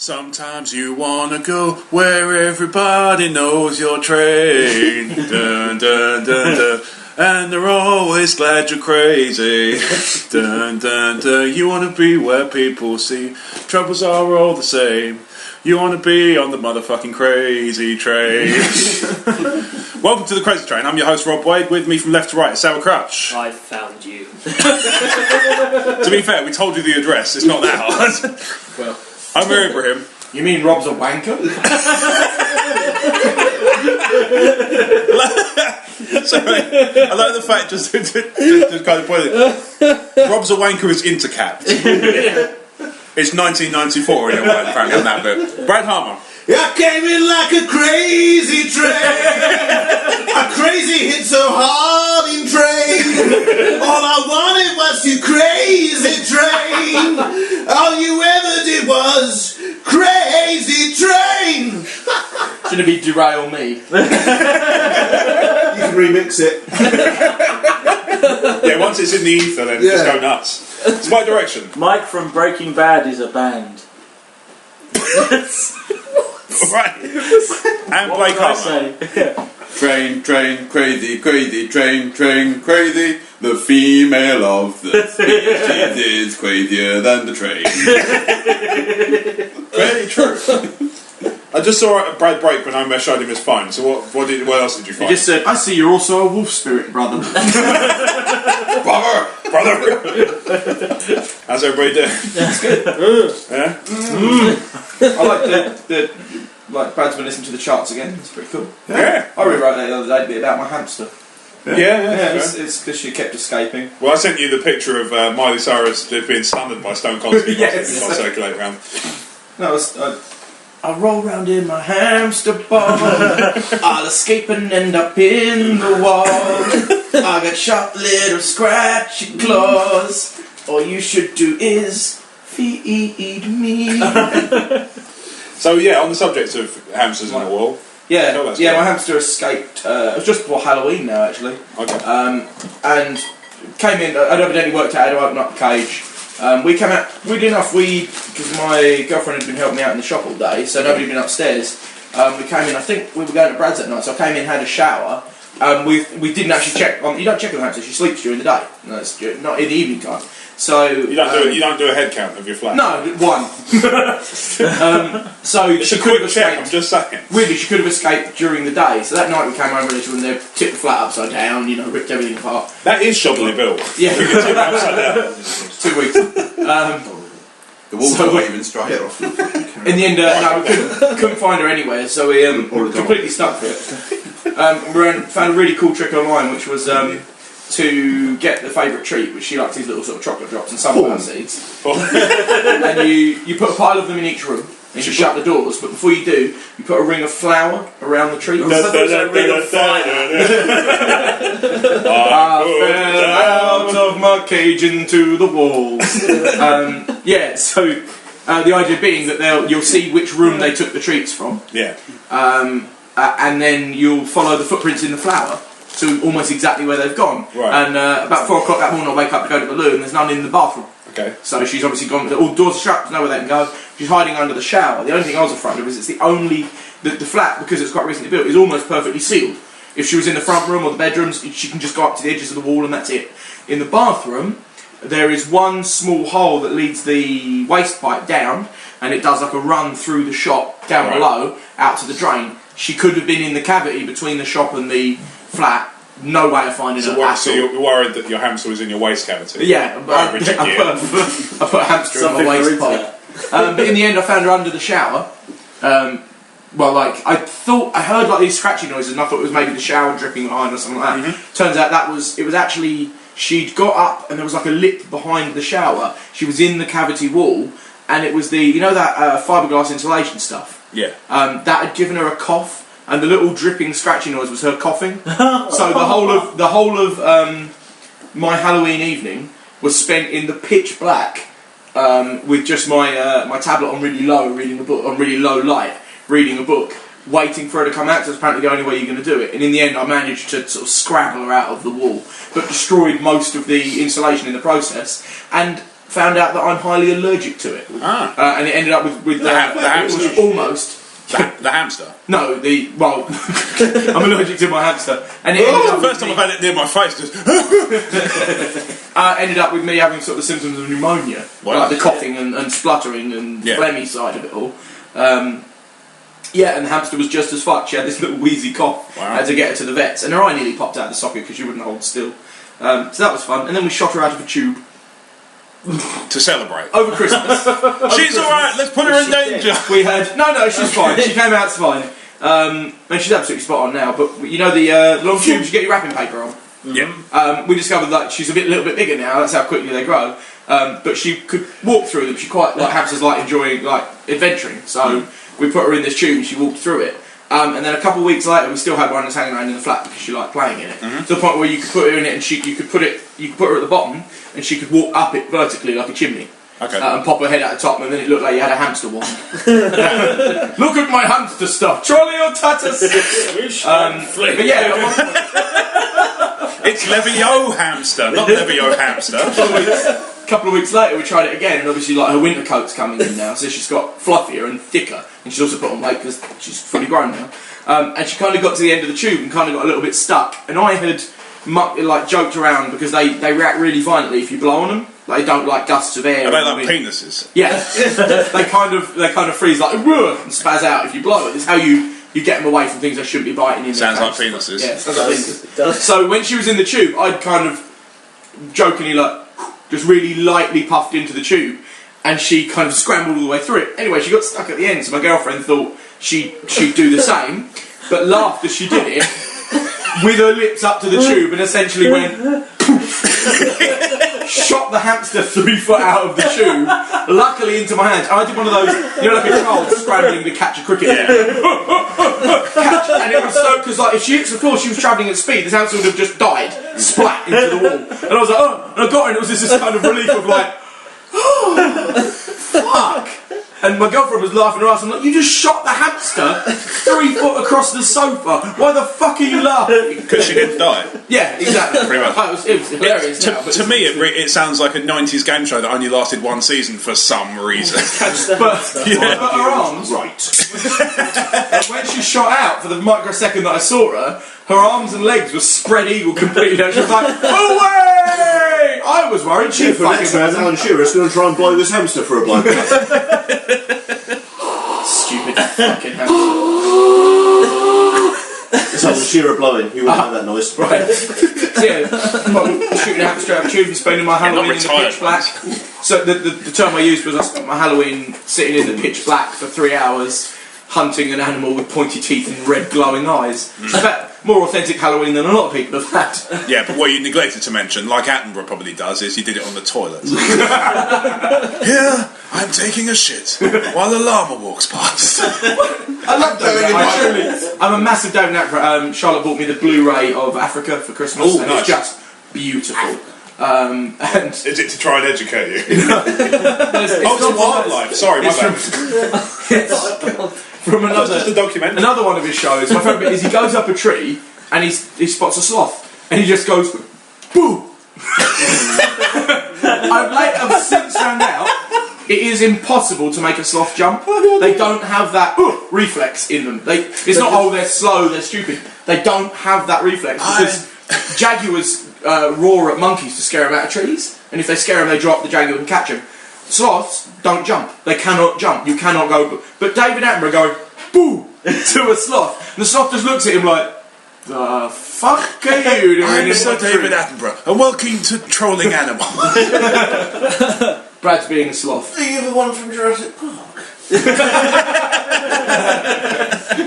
Sometimes you wanna go where everybody knows your trade. Dun, dun, dun, dun. And they're always glad you're crazy. Dun, dun, dun. You wanna be where people see troubles are all the same. You wanna be on the motherfucking crazy train. Welcome to the Crazy Train. I'm your host Rob Wade. With me from left to right is Sarah Crutch. I found you. To be fair, we told you the address. It's not that hard. Well, I'm Ibrahim. You mean Rob's a wanker? Sorry, I like the fact just to kind of point it. Rob's a wanker is intercapped. It's 1994 in a way, apparently on that bit. Brad Harmer. I came in like a crazy train, a crazy hit so hard in train. All I wanted was to crazy train. All you ever did was crazy train. Shouldn't it be derail me? You can remix it. Yeah, once it's in the ether, then just go nuts. It's my direction. Mike from Breaking Bad is a band. Right. And What Blake would I Harmer. say? Train, train, crazy, crazy, train, train, crazy. The female of the species is crazier than the train. Very true. I just saw Brad break when I showed him his phone. So what else did you He find? just said, I see you're also a wolf spirit, brother. Brother! How's everybody doing? That's good. Yeah? I like the Brad's been listening to the charts again. It's pretty cool. Yeah. I rewrote that the other day, bit about my hamster. Yeah. It's because she kept escaping. Well, I sent you the picture of Miley Cyrus being slandered by Stone Cold Steve Yes. Austin. I'll circulate around. No, I roll round in my hamster ball. I'll escape and end up in the wall. I got sharp little scratchy claws. All you should do is feed me. So yeah, on the subject of hamsters in the wall. Yeah, Oh, that's my great. hamster escaped. It was just before Halloween now, actually. Okay. And came in. I'd evidently worked out how to open up the cage. We came out. Weirdly enough, because my girlfriend had been helping me out in the shop all day, so nobody had been upstairs. We came in. I think we were going to Brad's that night, so I came in, had a shower. We didn't actually check on. You don't check on the hamster. She sleeps during the day. No, it's not in the evening time. So You don't do a head count of your flat. No, one. So It's she a could have quick check. I'm escaped. just saying. Weirdly, she could have escaped during the day. So that night we came home a little and they tipped the flat upside down. Ripped everything apart. That is shoddily built. Yeah, Upside down. 2 weeks. The walls So are we- not even straight. In the end, no, we couldn't find her anywhere, so we completely stuck with it. We found a really cool trick online, which was to get the favourite treat, which she likes these little sort of chocolate drops and sunflower seeds. And you put a pile of them in each room, and you shut the doors, but before you do, you put a ring of flour around the treat. A ring of fire. I fell out of my cage into the walls. So the idea being that you'll see which room they took the treats from, Yeah. and then you'll follow the footprints in the flour to almost exactly where they've gone. Right. And about 4 o'clock that morning I wake up to go to the loo and there's none in the bathroom. Okay. So she's obviously gone, all the doors are shut, nowhere they can go. She's hiding under the shower. The only thing I was afraid of is the flat, because it's quite recently built, is almost perfectly sealed. If she was in the front room or the bedrooms, she can just go up to the edges of the wall and that's it. In the bathroom, there is one small hole that leads the waste pipe down, and it does like a run through the shop down below, out to the drain. She could have been in the cavity between the shop and the flat. No way of finding her at So all. you're worried that your hamster was in your waist cavity? Yeah, but I put a hamster in my waist pipe. But in the end, I found her under the shower. I heard like these scratchy noises, and I thought it was maybe the shower dripping behind or something like that. Turns out it was actually she'd got up, and there was like a lip behind the shower. She was in the cavity wall, and it was that fiberglass insulation stuff. Yeah. That had given her a cough. And the little dripping, scratchy noise was her coughing. So the whole of my Halloween evening was spent in the pitch black with just my tablet on really low, reading a book on really low light, reading a book, waiting for her to come out. Because apparently the only way you're going to do it. And in the end, I managed to sort of scrabble her out of the wall, but destroyed most of the insulation in the process. And found out that I'm highly allergic to it. And it ended up with The hamster. almost. The hamster. No, I'm allergic to my hamster. And it ended up First time I've had it near my face. Just ended up with me having sort of the symptoms of pneumonia. Wow. Like the coughing and spluttering and phlegmy side of it all. And the hamster was just as fucked. She had this little wheezy cough. Wow. I had to get her to the vets. And her eye nearly popped out of the socket because she wouldn't hold still. So that was fun. And then we shot her out of a tube. to celebrate. Over Christmas. She's alright, let's put her in danger. We had... No, she's fine. She came out fine. And she's absolutely spot on now. But you know the long tubes you get your wrapping paper on? Yeah. We discovered that she's a little bit bigger now. That's how quickly they grow. But she could walk through them. She quite hamsters like enjoying adventuring. So we put her in this tube and she walked through it. And then a couple of weeks later, we still had one that's hanging around in the flat because she liked playing in it. To the point where you could put her in it and you could put her at the bottom and she could walk up it vertically like a chimney. Okay. And pop her head out the top, and then it looked like you had a hamster wand. Look at my hamster stuff, Trolley or Tatus. But yeah, it's Levio hamster, not Levio hamster. A couple of weeks later, we tried it again, and obviously, like her winter coat's coming in now, so she's got fluffier and thicker, and she's also put on weight because she's fully grown now. And she kind of got to the end of the tube and kind of got a little bit stuck. And I had joked around because they react really violently if you blow on them. Like, they don't like gusts of air. Are they like penises? Yeah, they kind of freeze like and spaz out if you blow it. It's how you get them away from things they shouldn't be biting in. Sounds like penises. Yeah, sounds like penises. So when she was in the tube, I'd kind of jokingly just really lightly puffed into the tube, and she kind of scrambled all the way through it. Anyway, she got stuck at the end, so my girlfriend thought she'd do the same, but laughed as she did it with her lips up to the tube and essentially went. Shot the hamster 3 foot out of the tube, luckily into my hands. And I did one of those, like a child scrambling to catch a cricket. And it was so, because if she hits the floor, she was travelling at speed, this hamster would have just died, splat into the wall. And I was like, oh, and I got her, and it was this kind of relief of oh, fuck. And my girlfriend was laughing her ass. I'm like, you just shot the hamster 3 foot across the sofa. Why the fuck are you laughing? Because she didn't die. Yeah, exactly. Pretty much. It was hilarious. To me, it sounds like a 90s game show that only lasted 1 season for some reason. but her arms, Right. when she shot out for the microsecond that I saw her arms and legs were spread eagle completely. And she was like, away! I was worried she'd For next round, Alan Shearer's going to try and blow this hamster for a bloke. Stupid fucking hamster. It's Alan Shearer blowing. He wouldn't have that noise. Right. So yeah, shooting a hamster out of a tube and spending my Halloween in the pitch black. So the term I used was I spent my Halloween sitting in the pitch black for 3 hours hunting an animal with pointy teeth and red glowing eyes. It's about more authentic Halloween than a lot of people have had. Yeah, but what you neglected to mention, like Attenborough probably does, is he did it on the toilet. Here, I'm taking a shit while the llama walks past. I love that. I'm a massive David Attenborough. Charlotte bought me the Blu-ray of Africa for Christmas, and nice. it's just beautiful. And Is it to try and educate you? it's to wildlife. Sorry, my bad. From Just a documentary. another one of his shows, my favourite bit is he goes up a tree and he spots a sloth and he just goes, boo! I've since found out it is impossible to make a sloth jump. They don't have that reflex in them. It's not, they're slow, they're stupid. They don't have that reflex because jaguars roar at monkeys to scare them out of trees, and if they scare them, they drop, the jaguar can catch them. Sloths don't jump. They cannot jump. You cannot go. But David Attenborough going, boo, to a sloth. And the sloth just looks at him like, the fuck are you doing? I'm Sir David Attenborough, and welcome to Trolling Animal. Brad's being a sloth. Are you the one from Jurassic Park?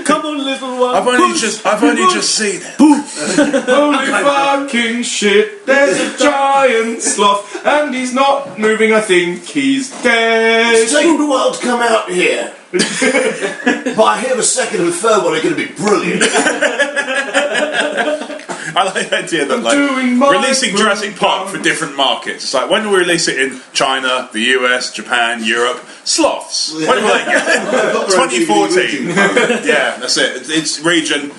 Come on, little one. I've only just seen it. Holy fucking shit, there's a giant sloth, and he's not moving, I think he's dead. It's taken a while to come out here. But I hear the second and third one are going to be brilliant. I like the idea that releasing Jurassic Park for different markets. It's like, when do we release it in China, the US, Japan, Europe? Sloths. When will they get it? 2014. Yeah, that's it. It's region.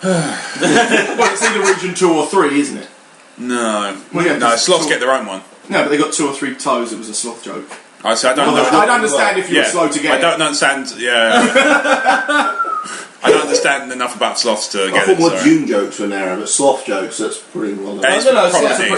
Well, it's either region 2 or 3, isn't it? No. Well, yeah, No, sloths get their own one. No, but they got 2 or 3 toes. It was a sloth joke. I say I don't know. I'd understand if you were slow to get I it. don't understand. Yeah. I don't understand enough about sloths to I get thought it. more So. Dune jokes were narrow, but sloth jokes, that's pretty well done. I don't know, Proper sloths are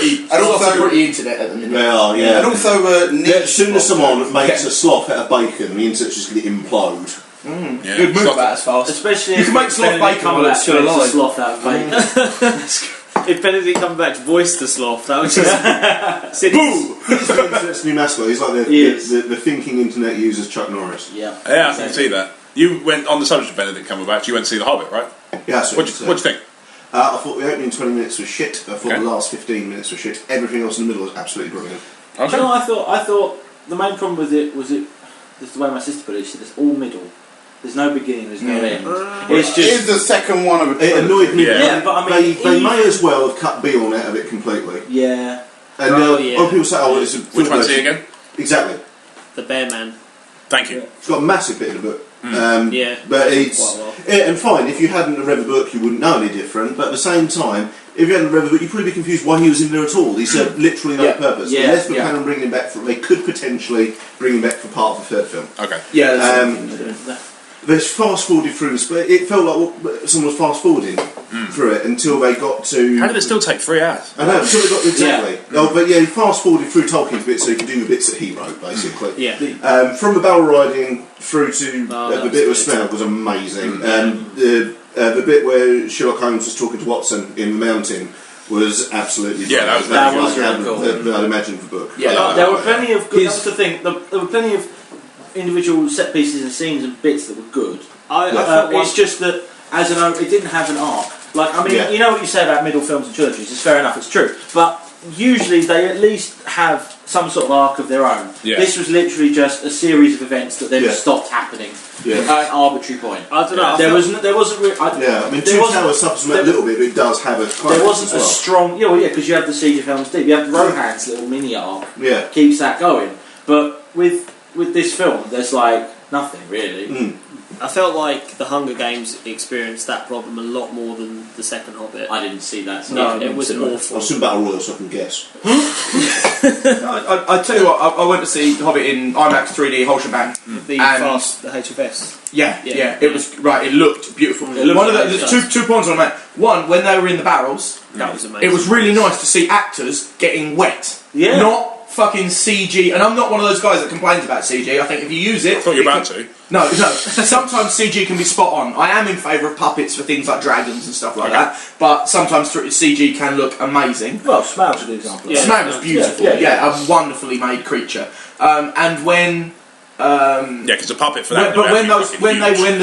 niche. pretty internet at the minute. They are, yeah. And also, As soon as someone niche makes a sloth out of bacon, the internet's just going to implode. Yeah. Good move Sloth- that as fast. Especially You if can make sloth Benedict bacon while it's still Cumberbatch makes a alive. sloth out of bacon. If Benedict Cumberbatch voiced the sloth, that was just... That's the new mascot. He's like the thinking internet user's Chuck Norris. Yeah. Yeah, I can see that. You went on the subject of Benedict Cumberbatch. You went to see The Hobbit, right? Yeah, so What'd you think? I thought the opening 20 minutes was shit. I thought Okay. the last 15 minutes was shit. Everything else in the middle was absolutely brilliant. Do you know what I thought the main problem with it was this is the way my sister put it. She said it's all middle. There's no beginning. There's no end. It's It is just the second one of a It trilogy. annoyed me. Yeah. but I mean, They may as well have cut Bjorn out of it completely. yeah. And yeah. people say, oh, it's a Which one's he again? Exactly. The Bear Man. Thank you. It's got a massive bit in the book. Yeah. But it's Quite well. and fine, if you hadn't read the book you wouldn't know any different, but at the same time, if you hadn't read the book you'd probably be confused why he was in there at all. He served literally no purpose. Yeah, Unless they yeah. plan on bringing him back they could potentially bring him back for part of the third film. Okay. Yeah, There's fast forwarded through this, but it felt like someone was fast forwarding through it until they got to. How did it still take 3 hours? I know, until they got exactly. Oh, but yeah, he fast forwarded through Tolkien's bits so you could do the bits that he wrote, basically. Yeah. From the barrel riding through to that the was bit with good. Smaug was amazing. The bit where Sherlock Holmes was talking to Watson in the mountain was absolutely Yeah, that was really cool. I'd imagine the book. Yeah, There were plenty of good. That's the thing. There were plenty of individual set pieces and scenes and bits that were good. I thought It's just that as it didn't have an arc. Like I mean, Yeah. you know what you say about middle films and trilogies. It's fair enough. It's true. But usually they at least have some sort of arc of their own. Yeah. This was literally just a series of events that then Yeah. stopped happening Yeah. at an arbitrary point. I don't know. There wasn't really. Yeah, I mean, there Two wasn't- Towers suffers from that a little bit, but it does have a climax There wasn't as a well. strong, because you have the Siege of Helm's Deep. You have Rohan's little mini arc. Yeah. Keeps that going. But with this film, there's like nothing really. I felt like the Hunger Games experienced that problem a lot more than the second Hobbit. I didn't see that. So No, it was I'll awful. soon Battle Royale so I can guess. I tell you what, I went to see Hobbit in IMAX 3D whole shebang. The And- the HFS. Yeah, Yeah. it was right. It looked beautiful. It looked One of the nice, there's two points on that. One, when they were in the barrels, That was amazing. it was really nice to see actors getting wet. Yeah. Not fucking CG. And I'm not one of those guys that complains about CG. I think if you use it, I thought you were it about can- to. No. Sometimes CG can be spot on. I am in favour of puppets for things like dragons and stuff like that. But sometimes CG can look amazing. Well, Smaug's a good example. Yeah. Smaug was beautiful. Yeah. A wonderfully made creature. And when. Yeah, because a puppet for that. But when the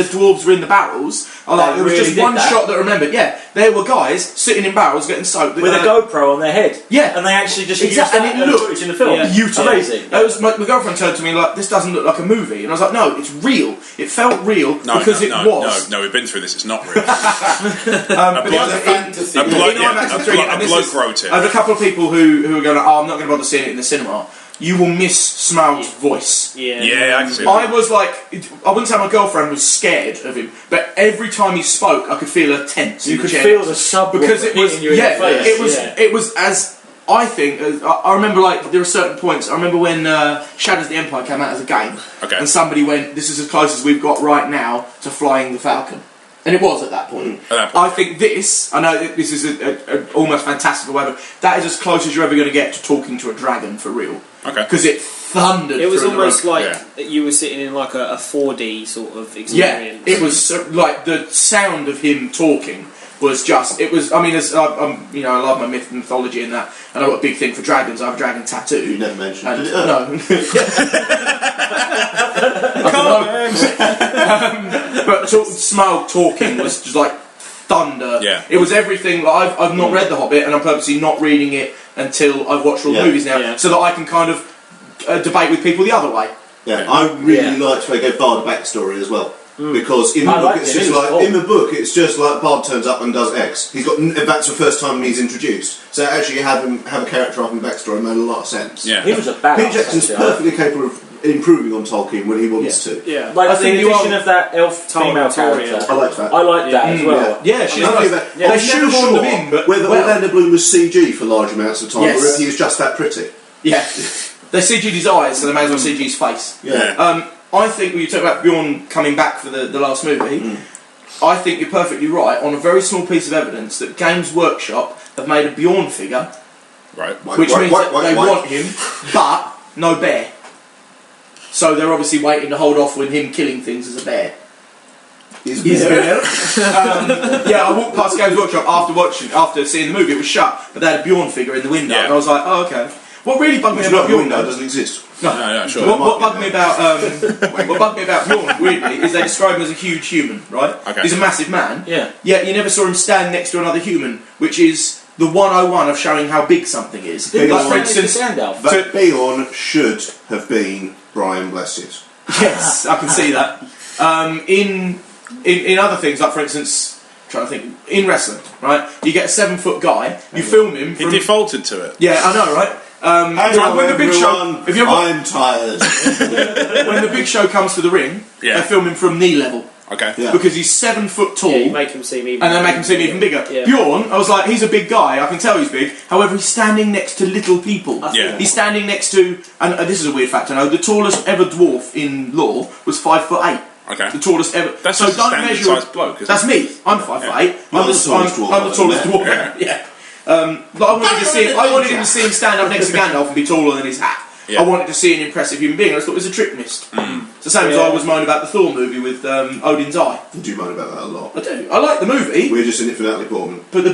dwarves were in the barrels, there was really just did one that. shot that I remembered. Yeah, there were guys sitting in barrels getting soaked With a GoPro on their head. Yeah. And they actually just Exactly, used and that it looked footage in the film. Yeah. beautiful. Amazing. That was my girlfriend turned to me like, "This doesn't look like a movie," and I was like, "No, it's real. It felt real because it was." No, we've been through this. It's not real. But It's a fantasy. A bloke, in IMAX yeah, 3D, and a this bloke is- wrote it. I have a couple of people who are going, "Oh, I'm not going to bother seeing it in the cinema." You will miss Smaug's voice. Yeah. Yeah, I can see I that. was like, I wouldn't say my girlfriend was scared of him, but every time he spoke, I could feel her tense. You in the could chair. feel the sub because it was, hitting you in the face. it was as I think. I remember like there are certain points. I remember when Shadows of the Empire came out as a game, Okay. and somebody went, "This is as close as we've got right now to flying the Falcon." And it was at that point. At that point. I think this, I know that this is a almost fantastical whatever, that is as close as you're ever going to get to talking to a dragon for real. Okay. Because it thundered. It was through the almost room. like you were sitting in like a 4D sort of Yeah, experience. it was like the sound of him talking was just. It was. I mean, as I love my mythology and that, and I've got a big thing for dragons. I have a dragon tattoo. You never mentioned And, it. no. But Smaug talking was just like thunder. Yeah. It was everything. Like, I've not read The Hobbit, and I'm purposely not reading it until I've watched all the Yeah. movies now, Yeah. so that I can kind of debate with people the other way. Yeah, I really liked how they gave Bard a backstory as well. Because in the book, it's just like in the book, it's just like Bard turns up and does X. He's got that's the first time he's introduced. So actually, have a character arc and backstory made a lot of sense. Yeah. He was a badass. Peter Jackson's perfectly capable of improving on Tolkien when he wants to. Yeah. Like I the think you addition are- of that elf female Victoria. character. I liked that. I like that as well. Yeah, she's Not nice. only that, Yeah, I they was should never have worn them sure in, but whether well. Orlando Bloom was CG for large amounts of time, Yes. or if he was just that pretty. Yeah. They CG'd his eyes, so they may as well CG his face. Yeah. I think when you talk about Bjorn coming back for the last movie, I think you're perfectly right on a very small piece of evidence that Games Workshop have made a Bjorn figure, Right. which means that they want him, but no bear. So they're obviously waiting to hold off with him killing things as a bear. He's Yeah, I walked past Games Workshop after seeing the movie. It was shut, but they had a Bjorn figure in the window, Yeah. and I was like, "Oh, okay." What really bugged me It's about not Bjorn, window, though, doesn't exist. No, sure. what bugged me about Bjorn weirdly is they describe him as a huge human, right? Okay. He's a massive man. Yeah. Yet you never saw him stand next to another human, which is the 101 of showing how big something is. Didn't Like, he for stand next to instance, Gandalf? But Bjorn should have been Brian Blessed. yes, I can see that. In other things, like for instance, trying to think, in wrestling, right? You get a 7-foot guy, you film him He from... defaulted to it. Yeah, I know, right? Hello, when the big show, everyone. if you ever, I'm tired. when the big show comes to the ring, Yeah. they film him from knee level Okay. Yeah. because he's 7 foot tall. Yeah, you make him seem even. And they make him seem even bigger. Yeah. Bjorn, I was like, he's a big guy, I can tell he's big. However, he's standing next to little people. Yeah. He's standing next to, and this is a weird fact I know, the tallest ever dwarf in lore was 5'8". Okay. The tallest ever. That's so just a don't standard measure. sized bloke, isn't That's it? me. I'm 5'8". You're I'm the tallest dwarf, I'm the tallest isn't it? dwarf. Yeah. But I wanted him to see him stand up next to Gandalf and be taller than his hat. Yeah. I wanted to see an impressive human being. I just thought it was a trick missed. It's the same as I was moaning about the Thor movie with Odin's eye. I do moan about that a lot. I do. I like the movie, We're just in it for Natalie Portman. but the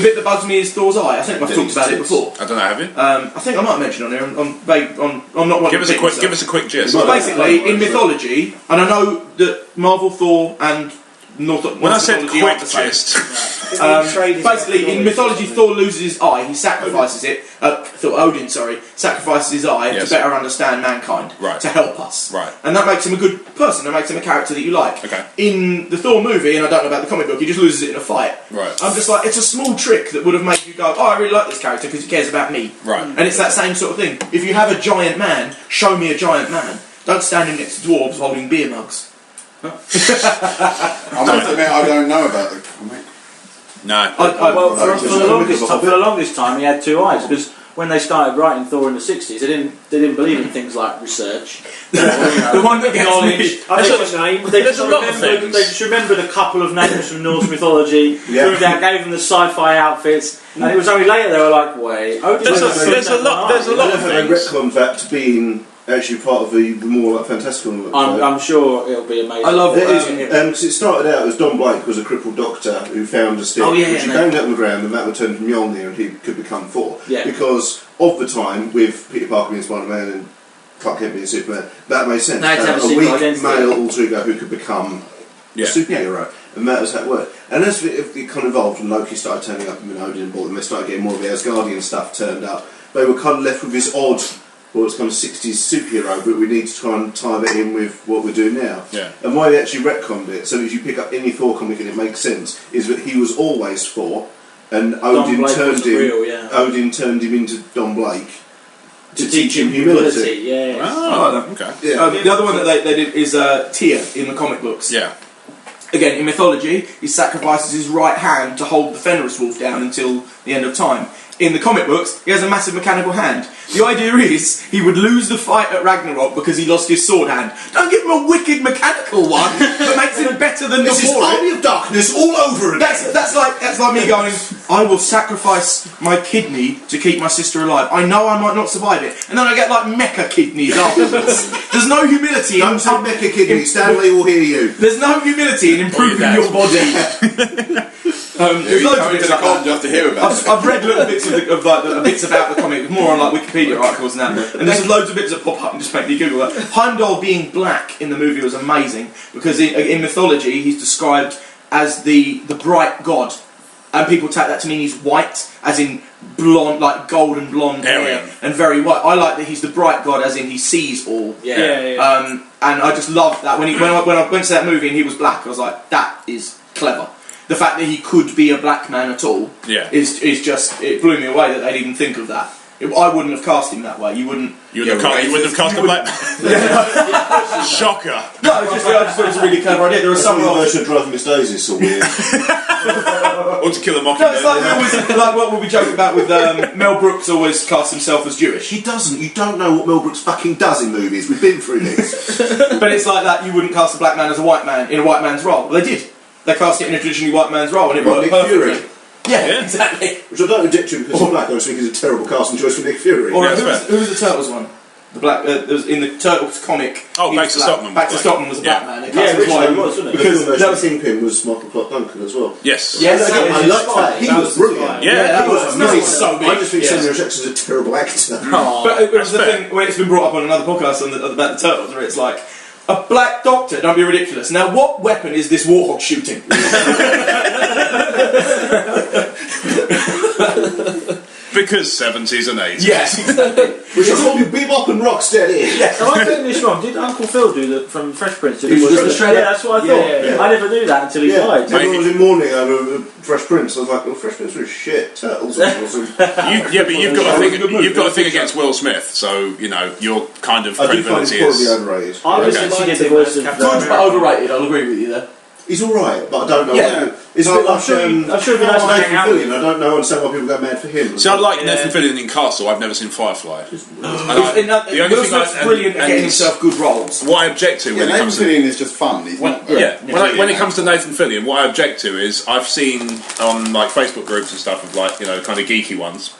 bit that bugs me is Thor's eye. I think I've talked about it before. I don't know, have you? I think I might mention on here. I'm not one Give to us a pick quick. myself. Give us a quick gist. Well, Basically, in mythology, and I know that Marvel, Thor, and North When I said mythology quick aren't the same. gist, Basically, in mythology, Thor loses his eye. He sacrifices it. Odin, sacrifices his eye Yes. to better understand mankind, Right. to help us. Right. And that makes him a good person. That makes him a character that you like. Okay. In the Thor movie, and I don't know about the comic book, he just loses it in a fight. Right. I'm just like, it's a small trick that would have made you go, oh, I really like this character because he cares about me. Right. And it's that same sort of thing. If you have a giant man, show me a giant man. Don't stand him next to dwarves holding beer mugs. I must admit, I don't know about the comic. no. Well, Right, for the longest time, he had 2 eyes because when they started writing Thor in the 60s, they didn't believe in things like research. The one that gets knowledge. me. There's a lot of things. They just remembered a couple of names from Norse mythology. Yeah. Proved out, gave them the sci-fi outfits, and it was only later they were like, "Wait, There's a lot of They things. retconned that to being actually part of the more like fantastical. I'm sure it'll be amazing. I love It it. is, because it started out as Don Blake was a crippled doctor who found a stick, Oh, yeah, which he yeah, banged up on the ground, and that would turn from Mjolnir, and he could become Thor. Yeah. Because of the time, with Peter Parker being Spider-Man and Clark Kent being Superman, that made sense. They had to have a a secret weak identity. male alter ego who could become Yeah. a superhero, and that was how it worked. And as it kind of evolved, and Loki started turning up, and Odin and bought them, they started getting more of the Asgardian stuff turned up. They were kind of left with this odd. Well, it's kind of 60s superhero, but we need to try and tie that in with what we're doing now. Yeah. And why they actually retconned it, so if you pick up any Thor comic and it makes sense, is that he was always Thor, and Odin Blake turned wasn't him. real, yeah. Odin turned him into Don Blake to teach him humility. Yeah. Oh, okay. Yeah. The other one that they did is Tyr in the comic books. Yeah. Again, in mythology, he sacrifices his right hand to hold the Fenris wolf down until the end of time. In the comic books, he has a massive mechanical hand. The idea is he would lose the fight at Ragnarok because he lost his sword hand. Don't give him a wicked mechanical one that makes him better than This is before it. Army of Darkness all over again. That's like me going, I will sacrifice my kidney to keep my sister alive. I know I might not survive it. And then I get like mecha kidneys afterwards. There's no humility in... Don't say Mecha Kidney, Stanley will hear you. There's no humility in improving Or your your body. There's You loads of come bits into the like that. con just to hear about it. I've read little bits of bits about the comic, more on like Wikipedia articles and that. And there's loads of bits that pop up and just make me Google that. Heimdall being black in the movie was amazing because in mythology he's described as the bright god, and people take that to mean he's white, as in blonde, like golden blonde hair, and very white. I like that he's the bright god, as in he sees all. Yeah. And I just loved that when I went to that movie and he was black, I was like, that is clever. The fact that he could be a black man at all is just, it blew me away that they'd even think of that. I wouldn't have cast him that way. You wouldn't have cast a black Shocker. No, I just thought it was a really clever idea. There are some version of Driving Miss Daisy is so weird. Or To Kill a No, it's Mockingbird. like, we always, like what we joke about with Mel Brooks always cast himself as Jewish. He doesn't. You don't know what Mel Brooks fucking does in movies. We've been through this. But it's like that, you wouldn't cast a black man as a white man in a white man's role. Well, they did. They cast it in a traditionally white man's role, and it worked Nick perfectly. Fury. Yeah, exactly. Which I don't addict to because he's black. I just think he's a terrible casting choice for Nick Fury. Or Yeah, who was the Turtles one? The black, there was in the Turtles comic. Oh, he Back was to black. Stockman was Back to black. Stockman was a Yeah. black man. They Yeah, cast him as originally white he was, wasn't it? because Because that was Kingpin was Michael Clark Duncan as well. Yes. Yeah, I liked that. He That was was brilliant. fine. Yeah, that he was was. amazing. So big. I just think Yeah. Samuel Jackson's a terrible actor. But it was the That's thing when it's been brought up on another podcast about the Turtles, where it's like a black doctor. Don't be ridiculous. Now, what weapon is this warhog shooting? Because 70s and 80s. Yes, exactly. Which is all you Bebop and Rocksteady. Yes. Am I getting this wrong? Did Uncle Phil do the from Fresh Prince? Did He was the Yeah, Shredder. that's what I thought. Yeah. I never knew that until he died. Everyone was in mourning over Fresh Prince. I was like, well, Fresh Prince was shit. Turtles was awesome. Yeah, but you've got That a was a thing. good movie. You've got a thing against Will Smith, so you know your kind of I do find credibility him horribly is. overrated. I was Okay. she did the voice of Good but overrated. I'll agree with you there. He's alright, but I don't know. Yeah. What it's a bit like I'm sure it'd be nice to hang Nathan out Fillion. I don't know understand why people go mad for him. See, I like Yeah. Nathan Fillion in Castle. I've never seen Firefly. The only Will Smith's brilliant at getting himself good roles. What I object to Yeah, when it Nathan comes to Fillion is just fun. He's not. when it comes to Nathan Fillion, what I object to is I've seen on like Facebook groups and stuff of like kind of geeky ones.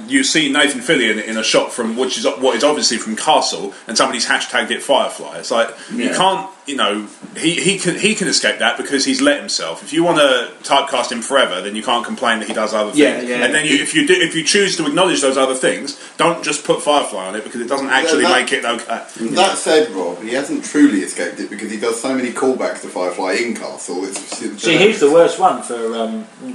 You see Nathan Fillion in a shot from what is obviously from Castle, and somebody's hashtagged it Firefly. It's like you can't, he can escape that because he's let himself. If you want to typecast him forever, then you can't complain that he does other things. Yeah. And then if you choose to acknowledge those other things, don't just put Firefly on it because it doesn't actually make it okay. That said, Rob, he hasn't truly escaped it because he does so many callbacks to Firefly in Castle. See, he's the worst one for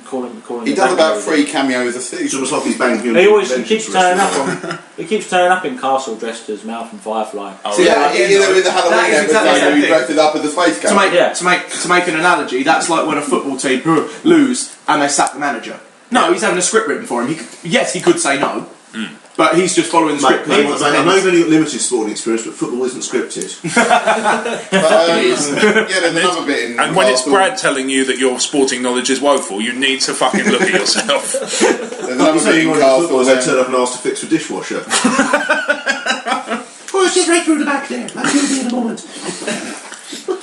calling. He the does back about over. 3 cameos a It's season. almost like he's banging. He keeps turning up on. He keeps turning up in Castle dressed as Mal from Firefly. Oh, See, right. with the Halloween That is episode exactly the where same he thing. dressed it up as a space To character. make an analogy, that's like when a football team lose and they sack the manager. No, he's having a script written for him. He could say no, but he's just following the script. I know you've only got limited sporting experience, but football isn't scripted. There's another bit in And when it's Castle. Brad telling you that your sporting knowledge is woeful, you need to fucking look at yourself. There's I'm another bit saying in one of the Castle footballers they where turn up and ask to fix the dishwasher. Oh, it's just right through the back there. I'll be in a moment.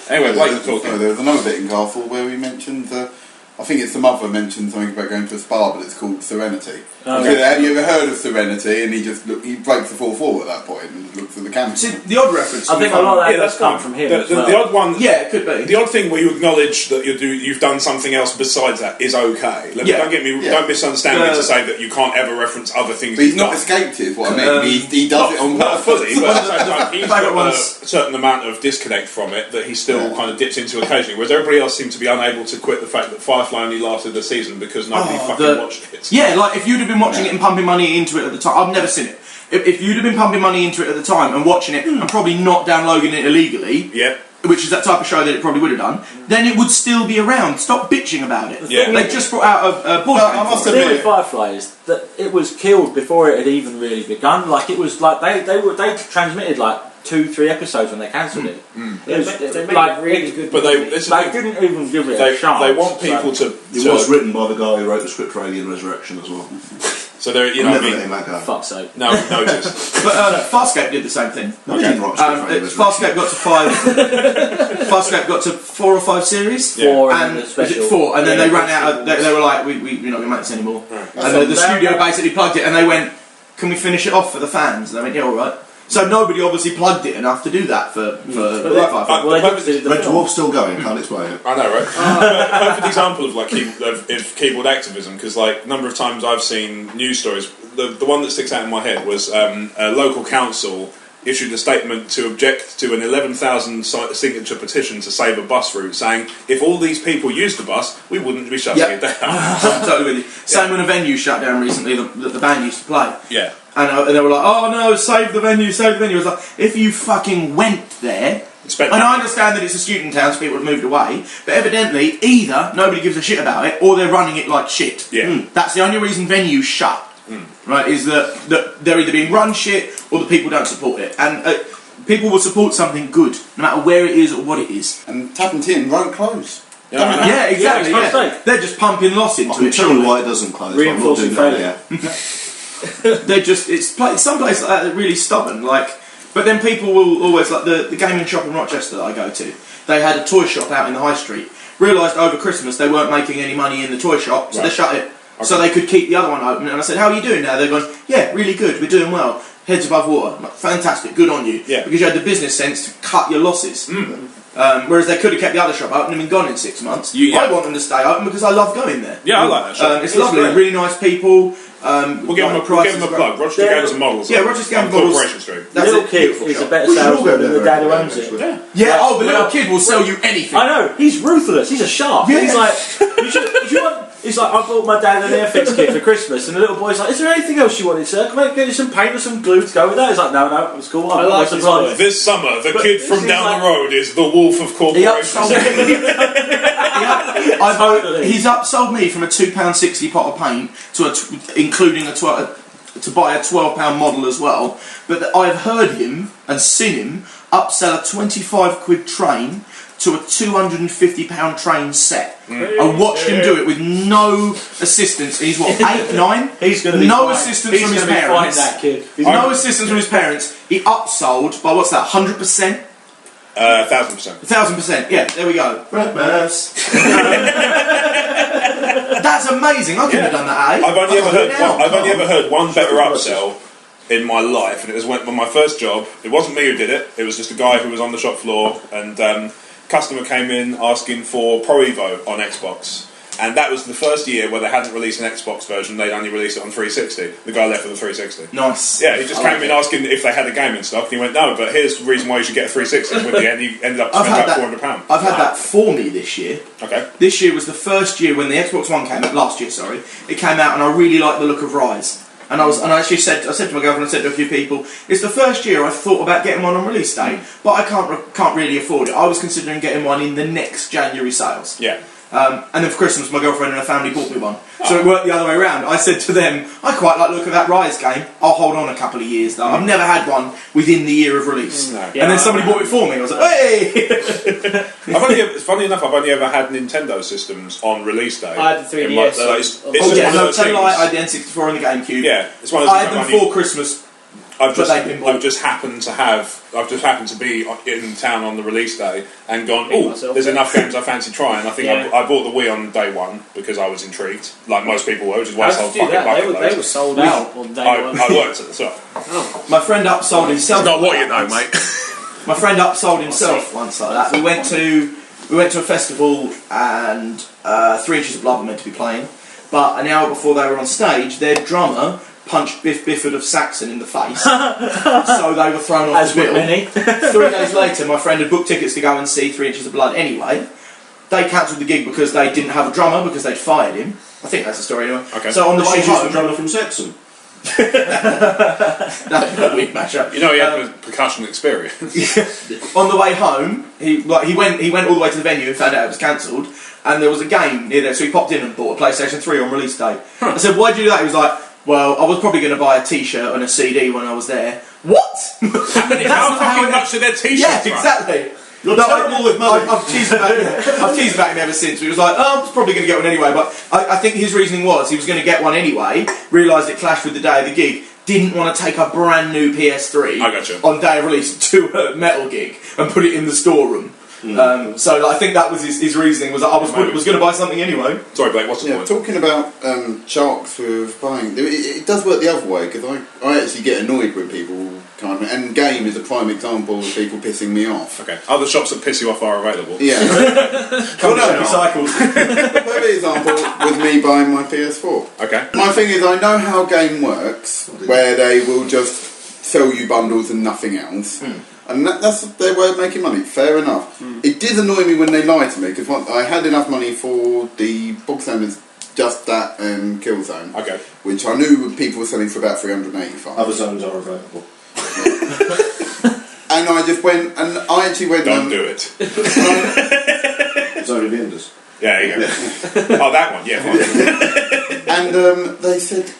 Anyway, Blake's talking. there was another bit in Castle where we mentioned, I think it's the mother mentioned something about going to a spa, but it's called Serenity. Oh, So have you ever heard of Serenity? And he breaks the fourth wall at that point and looks at the camera. See, the odd reference. I think a lot of that Yeah, does that's come fine. from him The, as the, well. the odd one. Yeah, it could be. The odd thing where you acknowledge that you've done something else besides that is okay. Yeah. Don't misunstand me to say that you can't ever reference other things. But he's you've not done. escaped it, is what I mean. He does it on Not purpose. fully, but at the same time, he's Favourite got a ones. certain amount of disconnect from it that he still kind of dips into occasionally, whereas everybody else seems to be unable to quit the fact that Firefly only lasted a season because nobody watched it. Yeah, like if you'd have been watching it and pumping money into it at the time, I've never seen it. If you'd have been pumping money into it at the time and watching it and probably not downloading it illegally, Yeah. which is that type of show that it probably would have done, then it would still be around. Stop bitching about it. Yeah. They just brought out a board I game must for The it. thing with admit, Firefly is that it was killed before it had even really begun. Like it was like they transmitted like 2-3 episodes when they cancelled it. It was They made like it really good. But They didn't even give it a chance. They want people to. It was written by the guy who wrote the script for Alien Resurrection as well. So they're, I'll never let him back go. Fuck's sake. No, notice. But Farscape did the same thing. No, he didn't write the script for Alien Resurrection. Farscape got to 5. Farscape got to 4 or 5 series. Four And and the was special. it 4? And then Yeah, they ran out. They were like, we're not going to make this anymore. And the studio basically plugged it, and they went, "Can we finish it off for the fans?" And they went, "Yeah, all right." So nobody obviously plugged it enough to do that for Firefly. Well, they did the Red film. Dwarf's still going, can't explain it. I know, right? Perfect example of like of keyboard activism, because like a number of times I've seen news stories. The one that sticks out in my head was a local council issued a statement to object to an 11,000 signature petition to save a bus route, saying if all these people used the bus, we wouldn't be shutting it down. I'm totally with you. Same when a venue shut down recently that the band used to play. Yeah. And they were like, "Oh no, save the venue, save the venue." I was like, if you fucking went there, Spent and I understand that it's a student town, so people have moved away, but evidently either nobody gives a shit about it, or they're running it like shit. Yeah. That's the only reason venues shut. Right? Is that they're either being run shit or the people don't support it, and people will support something good, no matter where it is or what it is. and Tap and Tin won't close. Yeah, exactly. Yeah, Yeah. They're just pumping loss into I'm it. telling you why it doesn't close. but I'm not Reinforcing doing that failure. yet. They're just some places like that are really stubborn. Like, but then people will always like the gaming shop in Rochester that I go to. They had a toy shop out in the high street. Realised over Christmas they weren't making any money in the toy shop, so they shut it. So they could keep the other one open. And I said, "How are you doing now?" They're going, "Yeah, really good. We're doing well. Heads above water. Like, fantastic. Good on you." Yeah. Because you had the business sense to cut your losses. Whereas they could have kept the other shop open and been gone in 6 months. Yeah. I want them to stay open because I love going there. Yeah, I like that shop. It's lovely. great. Really nice people. We'll give them a plug. Rochester Games and Models. Yeah, Rochester Games and on Models. Corporation Street. That's Little it. kid Beautiful is a shop. better We should all go salesman than the there dad who very owns it. much, Yeah. Yeah, Like, oh, the little well, kid will sell you anything. I know, he's ruthless, he's a shark. Yeah. He's like, if you want, he's like, I bought my dad an Airfix kit for Christmas, and the little boy's like, is there anything else you wanted, sir? Can I get you some paint or some glue to go with that? He's like, no, it was cool. I like my his supplies. This summer, the But kid it from seems down like- the road is the wolf of He corporations. upsold me. He's upsold me from a £2.60 pot of paint to including to buy a £12 model as well. But I've heard him and seen him upsell a £25 train to a £250 train set. I watched him do it with no assistance. He's what, 8, 9? He's going to be no fine. assistance He's from his gonna be fine, parents. that kid. He's No assistance from his parents. He upsold by what's that? 100%. 1,000%. 1,000%, yeah, there we go. Christmas. That's amazing. I couldn't have done that, eh? I've only I ever heard one better upsell in my life, and it was when my first job. It wasn't me who did it. It was just a guy who was on the shop floor, and customer came in asking for Pro Evo on Xbox. And that was the first year where they hadn't released an Xbox version, they'd only released it on 360. The guy left with a 360. Nice. Yeah, he just came in asking if they had a game in stock, and he went, no, but here's the reason why you should get a 360. And with the end, he ended up spending about £400. I've had that for me this year. Okay. This year was the first year when the Xbox One came out, last year, sorry, it came out, and I really liked the look of Rise. And I actually said to my girlfriend, I said to a few people, it's the first year I thought about getting one on release day, but I can't really afford it. I was considering getting one in the next January sales. Yeah. And then for Christmas, my girlfriend and her family bought me one. So it worked the other way around. I said to them, I quite like the look of that Rise game. I'll hold on a couple of years though. I've never had one within the year of release. No. And then somebody bought it for me. I was like, hey! Funny enough, I've only ever had Nintendo systems on release day. I had the 3DS. It's Oh, just Oh yeah, one of no, those tell a lie, I things. had the N64 and the GameCube. Yeah, it's one of those I had things them I've for Christmas. I've but they've been bought. just happened to be in town on the release day and gone, oh, myself. there's enough games I fancy trying. I think Yeah. I bought the Wii on day one because I was intrigued, like most people were, which is why I How sold did you do fucking that? bucket They loads. were sold out on day one. I worked at the shop. My friend upsold himself. Not what you know, mate. My friend upsold himself once like that. We went to a festival and 3 Inches of Blood were meant to be playing, but an hour before they were on stage, their drummer punched Biff Bifford of Saxon in the face, so they were thrown off As the with bill. many. 3 days later, my friend had booked tickets to go and see 3 Inches of Blood anyway. They cancelled the gig because they didn't have a drummer because they'd fired him. I think that's the story anyway. Okay. So on the way She's just the home, drummer from Saxon. that'd be a weird mashup. You know, he had percussion experience. On the way home, he went all the way to the venue and found out it was cancelled, and there was a game near there, so he popped in and bought a PlayStation 3 on release day. I said, "Why'd you do that?" He was like, "Well, I was probably going to buy a T-shirt and a CD when I was there." What? How fucking much did their t-shirts Yeah, run? exactly. You're terrible with money. I've teased about him ever since. He was like, "Oh, I was probably going to get one anyway," but I think his reasoning was he was going to get one anyway. Realised it clashed with the day of the gig. Didn't want to take a brand new PS3 I gotcha. on day of release to a metal gig and put it in the storeroom. So I think that was his reasoning. Was that I was going to buy something anyway. Sorry, Blake, what's the Yeah, point? talking about sharks with buying, it does work the other way because I actually get annoyed when people kind of, and Game is a prime example of people pissing me off. Okay. Other shops that piss you off are available. Yeah. Come Well, on, cycles. The perfect example was me buying my PS4. Okay. My thing is, I know how Game works, where they will just sell you bundles and nothing else. And that's their way of making money. Fair enough. It did annoy me when they lied to me because I had enough money for the box owners, Just That and Killzone, Okay. which I knew people were selling for about 385. Other zones are available. And I just went, and I actually went. Don't do it. It's only the enders. Yeah, there you go. Oh, that one. Yeah, fine. And they said,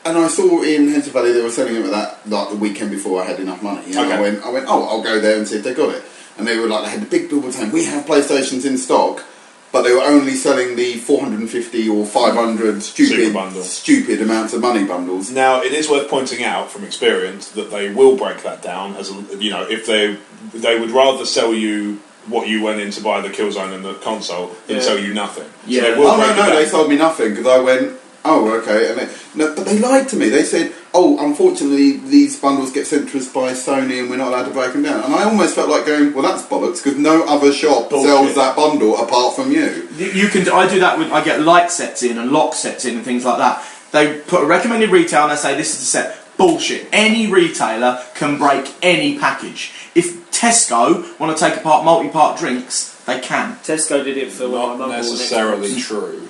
and I saw in Henson Valley they were selling it with that like the weekend before I had enough money. And Okay. I went, oh, I'll go there and see if they got it. And they were like, they had the big billboard saying, we have PlayStations in stock. but they were only selling the 450 or 500 Super bundle. stupid amounts of money bundles. Now, it is worth pointing out from experience that they will break that down as if they would rather sell you what you went in to buy the Killzone and the console than sell you nothing. Yeah. So they will break it down. They sold me nothing because I went, oh, okay. But they lied to me. They said, oh, unfortunately, these bundles get sent to us by Sony and we're not allowed to break them down. And I almost felt like going, well, that's bollocks because no other shop sells that bundle apart from you. I do that I get light sets in and lock sets in and things like that. They put a recommended retail and they say, this is the set. Bullshit. Any retailer can break any package. If Tesco want to take apart multi-part drinks, they can. Tesco did it for Not necessarily true.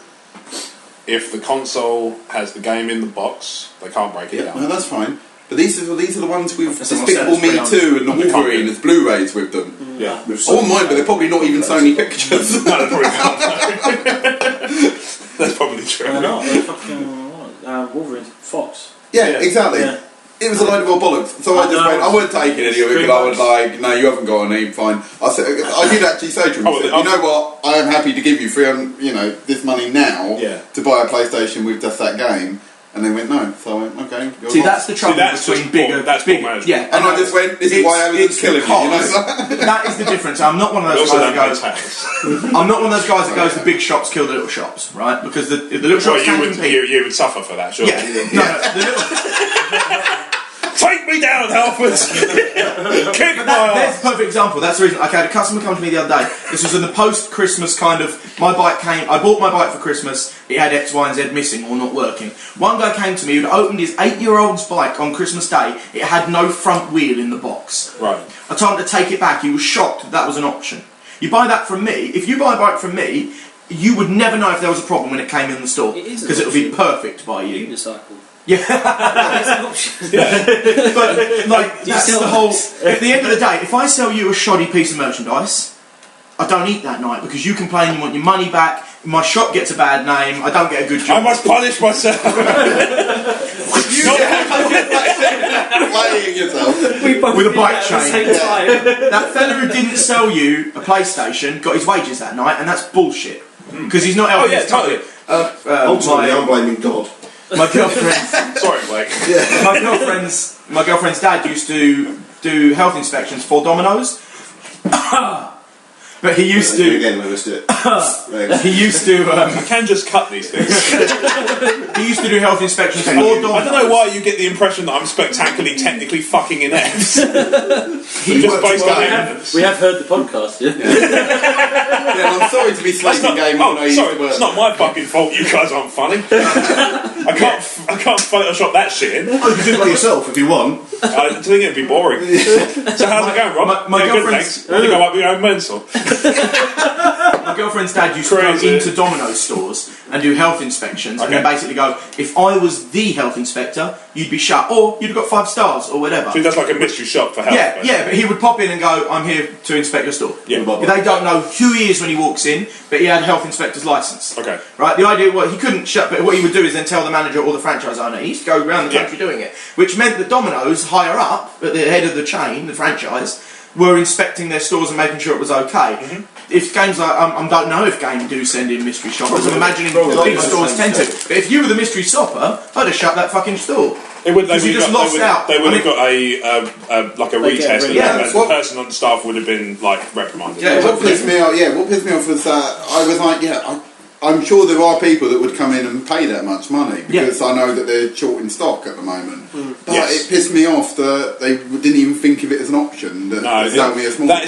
If the console has the game in the box, they can't break it down. No, that's fine. But these are the ones with That's Despicable Me 2 and the Wolverine as Blu-rays with them. Yeah. All mine, but they're probably not even Sony pictures. No, they probably can't. That's probably true. They're not. They're fucking Wolverine. Fox. Yeah, exactly. Yeah. It was a load of old bollocks. So I just went, I weren't taking any of it, but I was like, no, you haven't got any, fine. I did actually say to him, I said, you know what, I am happy to give you this money now to buy a PlayStation with just that game. And they went, no. So I went, okay. See, that's the trouble between bigger... Yeah. And I just went, this is why Amazon's killing me, That is the difference. I'm not one of those guys that goes... I'm not one of those guys that goes, the big shops kill the little shops, right? Because the little shops can compete... You would suffer for that, sure. Yeah. No, Take me down, Alfred! Kick my ass! There's a perfect example. That's the reason. Okay, I had a customer come to me the other day. This was in the post-Christmas kind of... My bike came... I bought my bike for Christmas. It had X, Y and Z missing or not working. One guy came to me who'd opened his 8-year-old's bike on Christmas Day. It had no front wheel in the box. Right. I told him to take it back. He was shocked that was an option. You buy that from me. If you buy a bike from me, you would never know if there was a problem when it came in the store. Because it would be perfect by you. Unicycle. Yeah. It's an option. But, like, that's the whole... At the end of the day, if I sell you a shoddy piece of merchandise, I don't eat that night because you complain you want your money back, my shop gets a bad name, I don't get a good job. I must punish myself! Playing yourself. We both With a did bike that at the chain. same time. That fella who didn't sell you a PlayStation got his wages that night, and that's bullshit. Because he's not helping his company. Ultimately, I'm blaming God. My girlfriend's... Sorry, Blake. My girlfriend's dad used to do health inspections for Domino's. But he used to... Again, let's do it. He used to... I can just cut these things. He used to do health inspections for Domino's. I don't know why you get the impression that I'm spectacularly technically fucking inept. Just based on evidence. We have heard the podcast, yeah? Yeah, I'm sorry to be slating game when I used to work. It's not my fucking fault you guys aren't funny. I can't Photoshop that shit in. Oh, you can do it by yourself if you want. I think it'd be boring. So how's it going, Rob? My good, girlfriend's... thanks. I think I might be going mental. My girlfriend's dad used to go into Domino's stores and do health inspections and then basically go, if I was the health inspector, you'd be shut, or you'd have got 5 stars, or whatever. So that's like a mystery shop for health. Yeah, but he would pop in and go, I'm here to inspect your store. Yeah. They don't know who he is when he walks in, but he had a health inspector's licence. Okay. Right, the idea was he couldn't shut, but what he would do is then tell the manager or the franchise owner. He used to go around the country doing it, which meant that Domino's, higher up, at the head of the chain, the franchise, were inspecting their stores and making sure it was okay. Mm-hmm. If games like, I don't know if games do send in mystery shoppers, I'm imagining the big stores tend to, but if you were the mystery shopper, I'd have shut that fucking store. They would have out. They would have got a retest, and the person on the staff would have been like reprimanded. Yeah, what pissed me off was that I was like, I'm sure there are people that would come in and pay that much money because I know that they're short in stock at the moment. But it pissed me off that they didn't even think of it as an option. That is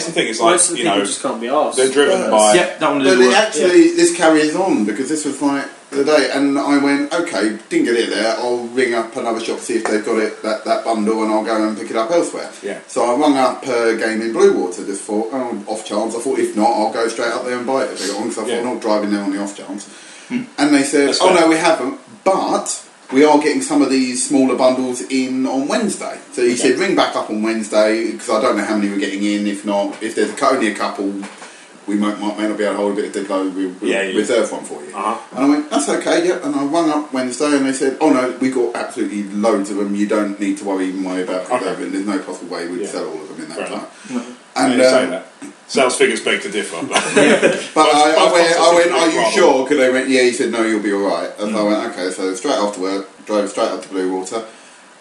the thing. It's like people just can't be asked. They're driven by. This carries on because this was like the day, and I went, okay, didn't get it there. I'll ring up another shop see if they've got it that bundle, and I'll go and pick it up elsewhere. Yeah. So I rung up Game in Blue Water, just thought, off chance. I thought if not, I'll go straight up there and buy it if they got on. Because I thought I'm not driving there on the off chance. And they said, no, we haven't, but we are getting some of these smaller bundles in on Wednesday. So he said, ring back up on Wednesday because I don't know how many we're getting in. If not, if there's only a couple, we may not be able to hold it. If they go, we'll reserve one for you. And I went, that's okay, And I rung up Wednesday and they said, oh no, we got absolutely loads of them. You don't need to worry about reserving. There's no possible way we'd sell all of them in that time. And Sales figures beg to differ. But I went, are you sure? Because they went, yeah. He said, no, you'll be alright. And so I went, okay. So straight after work, drove straight up to Blue Water.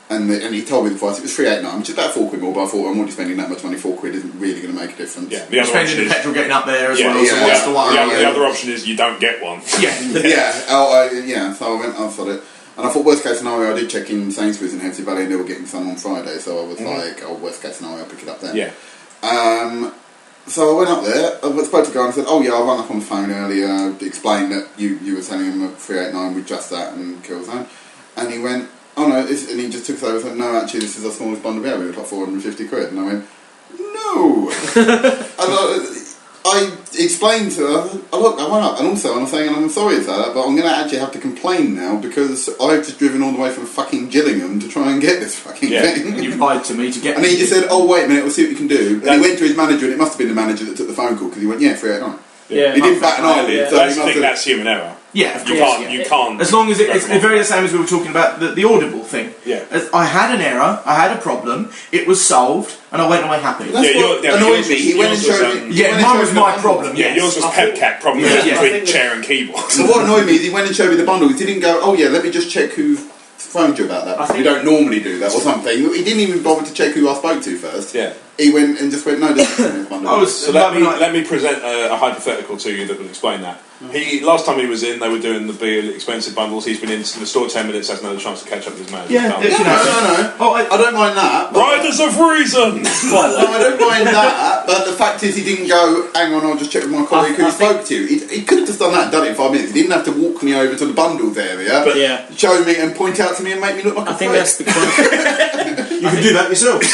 And he told me the price. It was £3.89, which is about £4 more. But I thought, I'm already spending that much money. £4 isn't really going to make a difference. Yeah, You're spending the petrol getting up there as well. So what's the one? The other option is you don't get one. Yeah. So I went, I thought it. And I thought, worst case scenario, I did check in Sainsbury's in Hempstead Valley and they were getting some on Friday. So I was like, oh, worst case scenario, I'll pick it up there. Yeah. So I went up there, I was supposed to go and I said, oh yeah, I rang up on the phone earlier, explained that you were selling him a 389 with just that and Killzone. And he went, oh no, and he just took us over and said, no, actually this is our smallest bundle we have, it was like 450 quid. And I went, no! And I explained to her, look, I went up, and also I'm saying, and I'm sorry for that, but I'm going to actually have to complain now because I've just driven all the way from fucking Gillingham to try and get this fucking thing. And you've lied to me to get. And he just said, oh wait a minute, we'll see what we can do. And he went to his manager, and it must have been the manager that took the phone call because he went, yeah, 389. Yeah. He didn't bat an eyelid. So I think that's human error. Yeah, of You course, can't. You can't. As long as it's very the same as we were talking about the Audible thing. Yeah. I had an error, I had a problem, it was solved, and I went away happy. That's what annoyed me. He went and showed me. Mine was my problem. Yeah, yours was Pepcat problem between chair and keyboard. So what annoyed me is he went and showed me the bundle. He didn't go, oh yeah, let me just check who phoned you about that. We don't normally do that or something. He didn't even bother to check who I spoke to first. Yeah. He went and just went, no, this is this bundle. So let me present a hypothetical to you that will explain that. Last time he was in, they were doing the big expensive bundles. He's been in the store 10 minutes, has no chance to catch up with his man. No. Oh, I don't mind that. Riders of Reason! No, I don't mind that, but the fact is he didn't go, hang on, I'll just check with my colleague who spoke to you. He could have just done that and done it in 5 minutes. He didn't have to walk me over to the bundles area, show me and point out to me and make me look like a prick. That's the You can do that yourself. I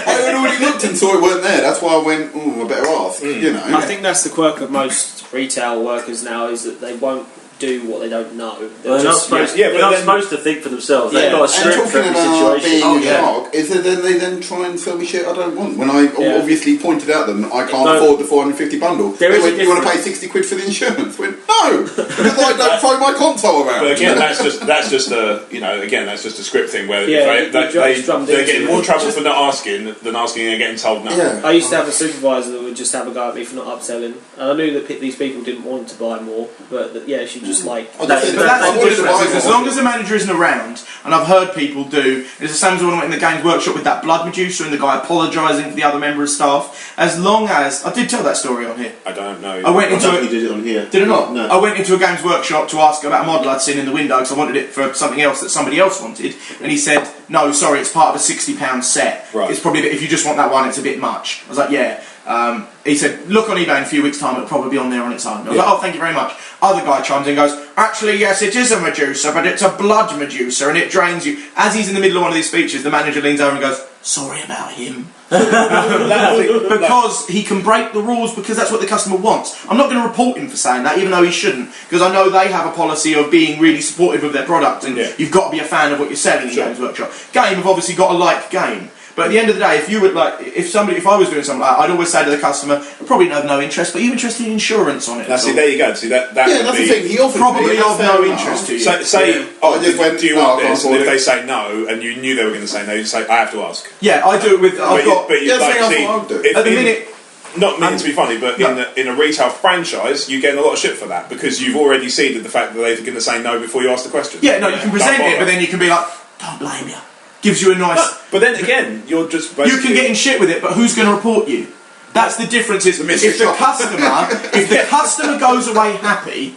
had already looked and saw it weren't there. That's why I went, I better ask, you know. I think that's the quirk of most retail workers now is that they won't do what they don't know. They're not supposed to think for themselves. They've got a script for every situation. Being a shark, is that they then try and sell me shit I don't want. When I obviously pointed out them, I can't afford the 450 bundle. They went, you want to pay 60 quid for the insurance? I went, no, because I don't throw my console around. But again, that's just a script thing where they're getting more trouble for not asking than asking and getting told no. Yeah. I used to have a supervisor that would just have a go at me for not upselling, and I knew that these people didn't want to buy more, but she just like. But that's the difference. As long as the manager isn't around, and I've heard people do, it's the same as when I went in the Games Workshop with that blood Medusa and the guy apologising for the other member of staff. As long as I did tell that story on here. I don't know. I went into you did it on here. Did I not? No. I went into a Games Workshop to ask about a model I'd seen in the window because I wanted it for something else that somebody else wanted, and he said, "No, sorry, it's part of a £60 set. Right. It's probably if you just want that one, it's a bit much." I was like, "Yeah." He said, look on eBay in a few weeks' time, it'll probably be on there on its own. I was like, oh, thank you very much. Other guy chimes in and goes, actually, yes, it is a Medusa, but it's a blood Medusa and it drains you. As he's in the middle of one of these speeches, the manager leans over and goes, sorry about him. Because he can break the rules because that's what the customer wants. I'm not going to report him for saying that, even though he shouldn't, because I know they have a policy of being really supportive of their product and you've got to be a fan of what you're selling in Games Workshop. Game have obviously got a like game. But at the end of the day, if you were like, if I was doing something like that, I'd always say to the customer, I probably have no interest, but are you interested in insurance on it? Now, see, there you go. See, that's the thing. He offered probably of no interest to you. Say, do you want this? And if they say no, and you knew they were going to say no, you say, I have to ask. Yeah, I do it with. I've got. At the minute. Not meaning to be funny, but in a retail franchise, you get a lot of shit for that because you've already seeded the fact that they're going to say no before you ask the question. Yeah, no, you can present it, but then you can be like, don't blame you. Gives you a nice. But then again, you're just basically. You can get in shit with it, but who's going to report you? That's the difference. Is if the customer goes away happy,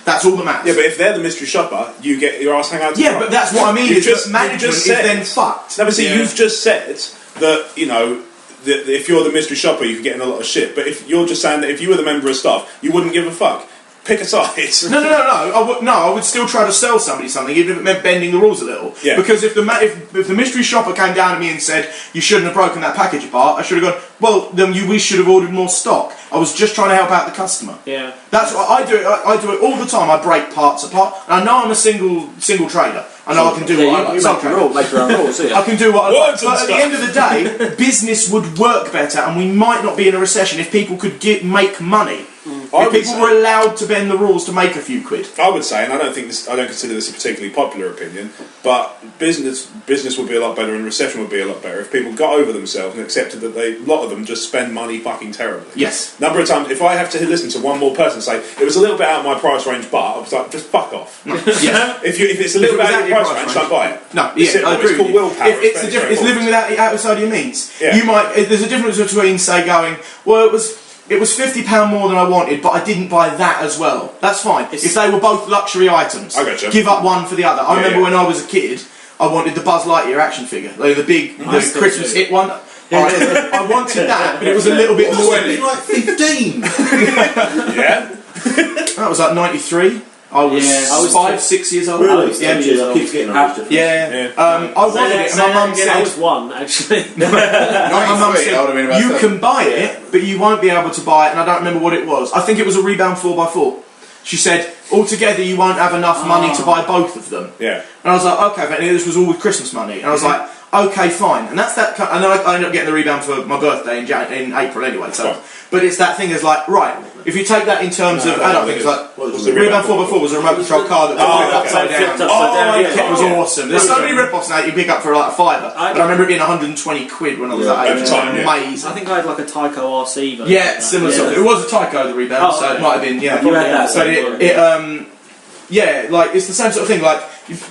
that's all that matters. Yeah, but if they're the mystery shopper, you get your ass hang out. Yeah, but that's what I mean. Management is then fucked. No, but see, you've just said that that if you're the mystery shopper, you can get in a lot of shit. But if you're just saying that if you were the member of staff, you wouldn't give a fuck. Pick a side. No. I would still try to sell somebody something, even if it meant bending the rules a little. Yeah. Because if the mystery shopper came down to me and said you shouldn't have broken that package apart, I should have gone, well, then we should have ordered more stock. I was just trying to help out the customer. Yeah. That's what I do. I do it all the time. I break parts apart, and I know I'm a single trader. I know I can do what I like. You make your own rules, I can do what I like. But at the end of the day, business would work better, and we might not be in a recession if people could make money If people were allowed to bend the rules to make a few quid. I would say, and I don't consider this a particularly popular opinion, but business would be a lot better and recession would be a lot better if people got over themselves and accepted that a lot of them just spend money fucking terribly. Yes. Number of times, if I have to listen to one more person say it was a little bit out of my price range, but I was like, just fuck off. Yeah. If it's a little bit out of your price range, don't buy it. No, It's yeah, I agree. It's called willpower. It's the difference. It's living without outside your means. Yeah. You might. There's a difference between say going, well, it was £50 more than I wanted, but I didn't buy that as well. That's fine. If they were both luxury items, I gotcha. give up one for the other. I remember when I was a kid, I wanted the Buzz Lightyear action figure, like the big Christmas hit one. I wanted that, but it was a little bit more. Something like 15. Yeah. That was like 93. I was 5-6 years old. Really? Yeah, I keep getting older. yeah. I wanted it, and my mum said, I was one, actually. my mum 93, I would have been said, about you 7. can buy it, but you won't be able to buy it, and I don't remember what it was. I think it was a Rebound 4x4. She said, altogether you won't have enough money to buy both of them. Yeah. And I was like, okay, but this was all with Christmas money. And I was like, okay, fine. And that's that. And then I ended up getting the Rebound for my birthday in April anyway. So, but it's that thing is like, right, if you take that in terms of adult things, like, the Rebound 4x4 was a remote control car that flipped upside down. It was awesome. There's so many rip-offs now that you pick up for like a £5. But I remember it being 120 quid when I was that age. At the time, yeah. Amazing. I think I had like a Tyco RC. Yeah, similar sort of. It was a Tyco, the Rebound, so it might have been, yeah. You had that, So yeah, like it's the same sort of thing. Like,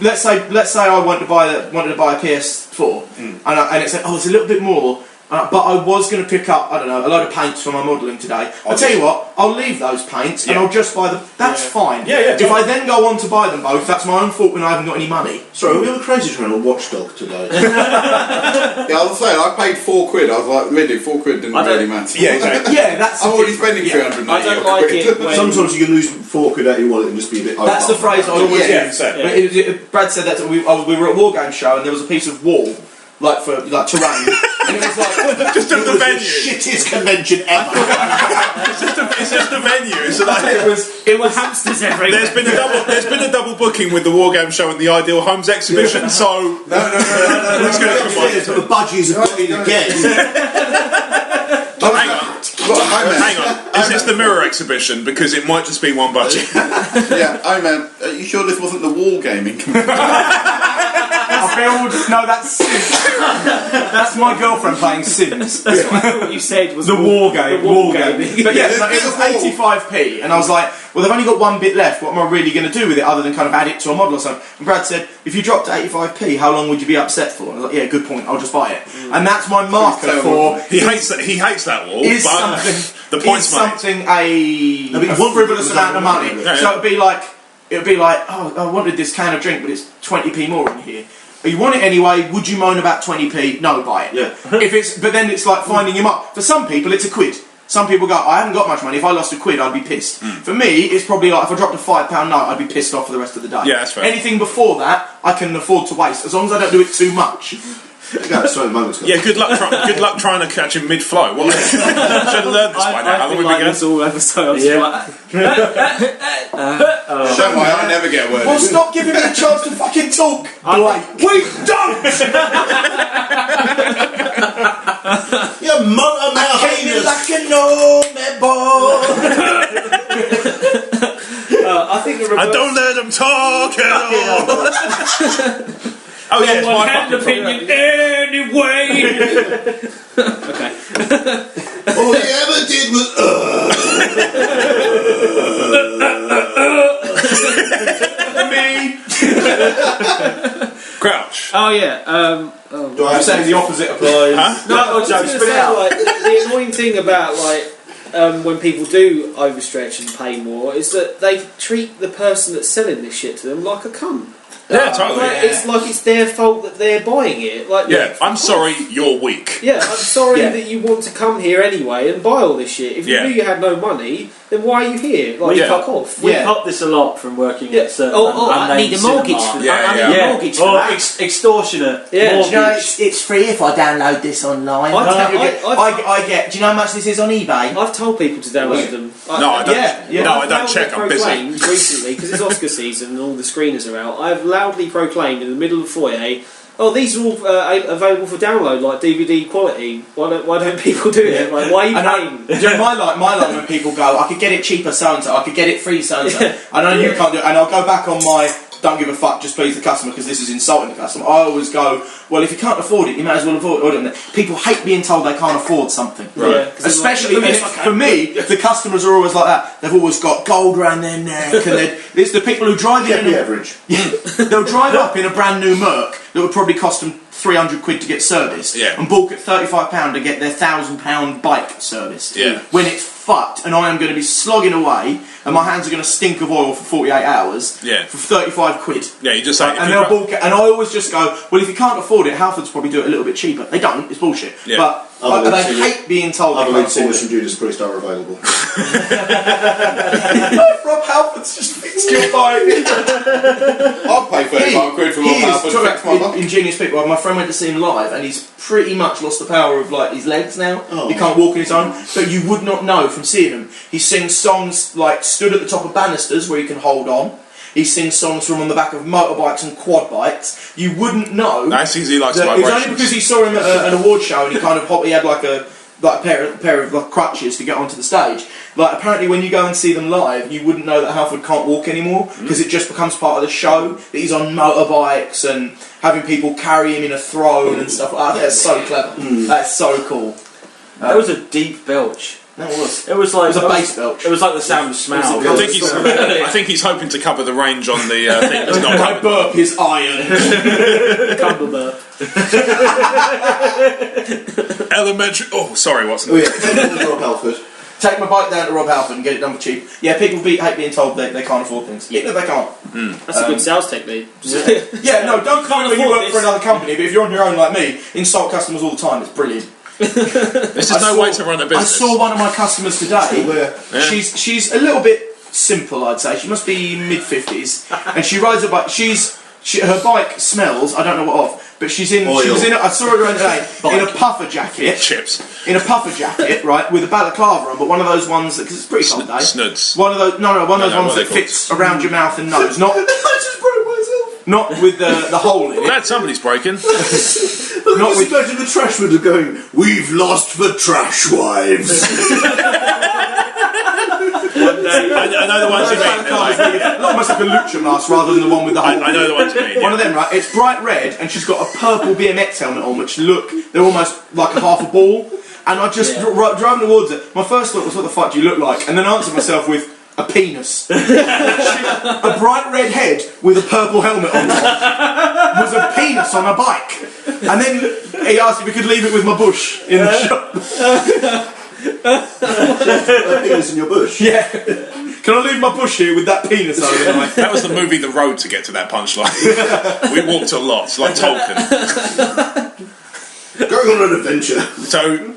let's say I wanted to buy a PS4, and it said, oh, it's a little bit more, but I was going to pick up, I don't know, a load of paints for my modelling today. I'll tell you what, I'll leave those paints and I'll just buy them. That's fine. Yeah, if I then go on to buy them both, that's my own fault when I haven't got any money. Sorry, are we on a crazy train or Watchdog today? Yeah, I was saying, I paid £4. I was like, really, £4 didn't really matter. Yeah, exactly. Yeah, that's. I'm already spending 390. I don't like it when... Sometimes you can lose £4 out of your wallet and just be a bit. That's the phrase I always use. Yeah. Brad said that we were at a war game show and there was a piece of wall, like for terrain, and it was like just of the venue. Shittest convention ever. It's just a venue. So like, It was hamsters everywhere. there's been a double booking with the War Game Show and the Ideal Homes exhibition. So No. it's going to come on. The budgies have got in again. Hang on. Is this the mirror exhibition? Because it might just be one budget. Yeah, man, are you sure this wasn't the wall gaming? No, that's Sims. That's my girlfriend playing Sims. What you said was The war game. But yeah, Yeah, it was 85p, and I was like, well, they've only got one bit left. What am I really going to do with it other than kind of add it to a model or something? And Brad said, if you dropped to 85p, how long would you be upset for? And I was like, yeah, good point. I'll just buy it. And that's my marker for. He hates that wall. Is but something the point's made. something a frivolous amount of money? Yeah. So it'd be like, oh, I wanted this can of drink, but it's 20p more in here. You want it anyway, would you moan about 20p? No, buy it. Yeah. But then it's like finding him up. For some people, it's a quid. Some people go, I haven't got much money, if I lost a quid, I'd be pissed. For me, it's probably like, if I dropped a £5 note, I'd be pissed off for the rest of the day. Yeah, that's fair. Anything before that, I can afford to waste, as long as I don't do it too much. Yeah, good luck trying to catch him mid-flow. What? Should have learned this by now. How long have we been this all episode. Don't worry, I never get a word. Well, stop giving me a chance to fucking talk. We don't! You mother Came like a nomad boy. I think the And don't let him talk at all. Oh yeah, it's one my hand fucking opinion anyway. Okay. All he ever did was Me. Crouch. Oh yeah. I'm saying the opposite applies. Huh? No, I was just going to say, like, the annoying thing about when people do overstretch and pay more is that they treat the person that's selling this shit to them like a cunt. Yeah, totally. Like, it's like it's their fault that they're buying it. Like, Yeah, I'm sorry, you're weak. Yeah, I'm sorry that you want to come here anyway and buy all this shit. If you Yeah. knew you had no money, then why are you here? Like, Yeah. fuck off. We cop this a lot from working at certain I unnamed need a mortgage cinema. for Yeah, that. I yeah. need a mortgage for Or that. extortionate Yeah. mortgage. Do you know it's free if I download this online? I get. Do you know how much this is on eBay? I've told people to download them. No, I don't. Yeah. No, I I've don't check. I'm busy. proclaimed recently, because it's Oscar season and all the screeners are out, I've loudly proclaimed in the middle of the foyer, oh, these are all available for download, like DVD quality. Why don't people do it? Like, why are you paying? Do you know my line when people go, I could get it cheaper so and so, I could get it free so and so. I know you can't do it, and I'll go back on my don't give a fuck, just please the customer because this is insulting the customer. I always go, well, if you can't afford it, you might as well avoid it. People hate being told they can't afford something. Right. Especially, for me, the customers are always like that. They've always got gold around their neck, and it's the people who drive in. The average. They'll drive up in a brand new Merc that would probably cost them £300 to get serviced, and balk at £35 to get their £1,000 bike serviced. Yeah. When it's fucked, and I am going to be slogging away, and my hands are going to stink of oil for 48 hours. Yeah. For £35. Yeah, you just say. And they'll balk it, and I always just go, well, if you can't afford it, Halfords probably do it a little bit cheaper. They don't. It's bullshit. Yeah. But they hate being told they can't afford it. and Judas Priest are available. Rob Halford's just fixed your bike. I'll pay £35 for Rob Halford to fix my bike. Ingenious people. My friend went to see him live, and he's pretty much lost the power of like his legs now. Oh. He can't walk on his own. But you would not know from seeing him. He sings songs like stood at the top of banisters where you can hold on. He sings songs from on the back of motorbikes and quad bikes. You wouldn't know. That's easy, like It was only because he saw him at an award show and he kind of he had like a pair of like crutches to get onto the stage. Like apparently when you go and see them live, you wouldn't know that Halford can't walk anymore because it just becomes part of the show that he's on motorbikes and having people carry him in a throne and stuff like that. That's so clever. That's so cool. That was a deep belch. That was. It was like It was a bass belch. It was like the sound of Smaug. I think he's hoping to cover the range on the thing that's not My covered. burp is iron. Cumberburp. Elementary. Oh, sorry, what's Oh yeah, Rob Halford. Take my bike down to Rob Halford and get it done for cheap. Yeah, people hate being told they can't afford things. Yeah, no, they can't. That's a good sales technique. Yeah, no, don't come when you afford work for this. another company, but if you're on your own like me, insult customers all the time. It's brilliant. This is no way to run a I business. saw one of my customers today. Where? Yeah. She's a little bit simple, I'd say. She must be mid-50s, and she rides a bike. Her bike smells. I don't know what of, but she was in. I saw her around today in a puffer jacket. Chips. In a puffer jacket, right, with a balaclava on, but one of those ones that because it's pretty cold day. Snuds. One of those, one of those ones what that they're fits around your mouth and nose, not I just broke myself. not with the hole in it. Glad somebody's breaking. Not just imagine the trash would have going, we've lost the trash wives. I know the ones you mean. They're like- Almost like a lucha mask rather than the one with the hole. I know the ones you mean. One of them, right? It's bright red, and she's got a purple BMX helmet on, which they're almost like a half a ball. And I just driving towards it. My first thought was, "What the fuck do you look like?" And then I answered myself with a penis. A bright red head with a purple helmet on top was a penis on a bike. And then he asked if we could leave it with my bush in the shop. A penis in your bush. Yeah. Can I leave my bush here with that penis over there? That was the movie The Road to get to that punchline. We walked a lot, it's like Tolkien. Going on an adventure. So,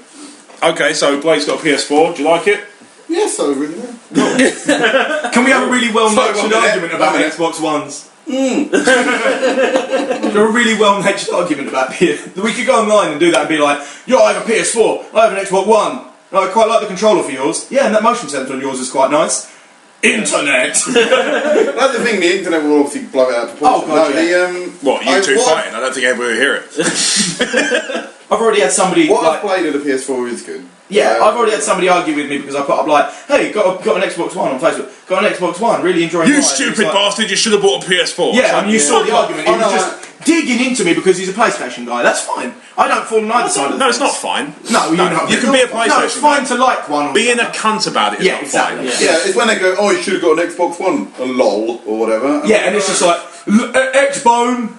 okay, so Blake's got a PS4. Do you like it? Yes, I really will. Can we have a really well-natured Sorry, argument about the Xbox Ones? Can we have a really well-natured argument about PS4? We could go online and do that and be like, yo, I have a PS4, I have an Xbox One, I quite like the controller for yours. Yeah, and that motion sensor on yours is quite nice. Internet! That's the thing, the internet will obviously blow it out of proportion. Oh, God, What, you two fighting? I don't think anybody will hear it. I've already had somebody... What like, I've played of the PS4 is good. yeah, I've already had somebody argue with me because I put up like, hey, got an Xbox One on Facebook, got an Xbox One, really enjoying You life. stupid It's like, bastard, you should have bought a PS4. yeah, and you saw the argument. He Oh, was no, just digging into me because he's a PlayStation guy. That's fine. I don't fall on either side of the No, it's fence. not fine. No, you can be a PlayStation No, it's fine to like one. Or Being a cunt about it is Yeah, not exactly. fine. Yeah. Yeah, it's when they go, oh, you should have got an Xbox One, a lol, or whatever. Yeah, and it's just like X-Bone.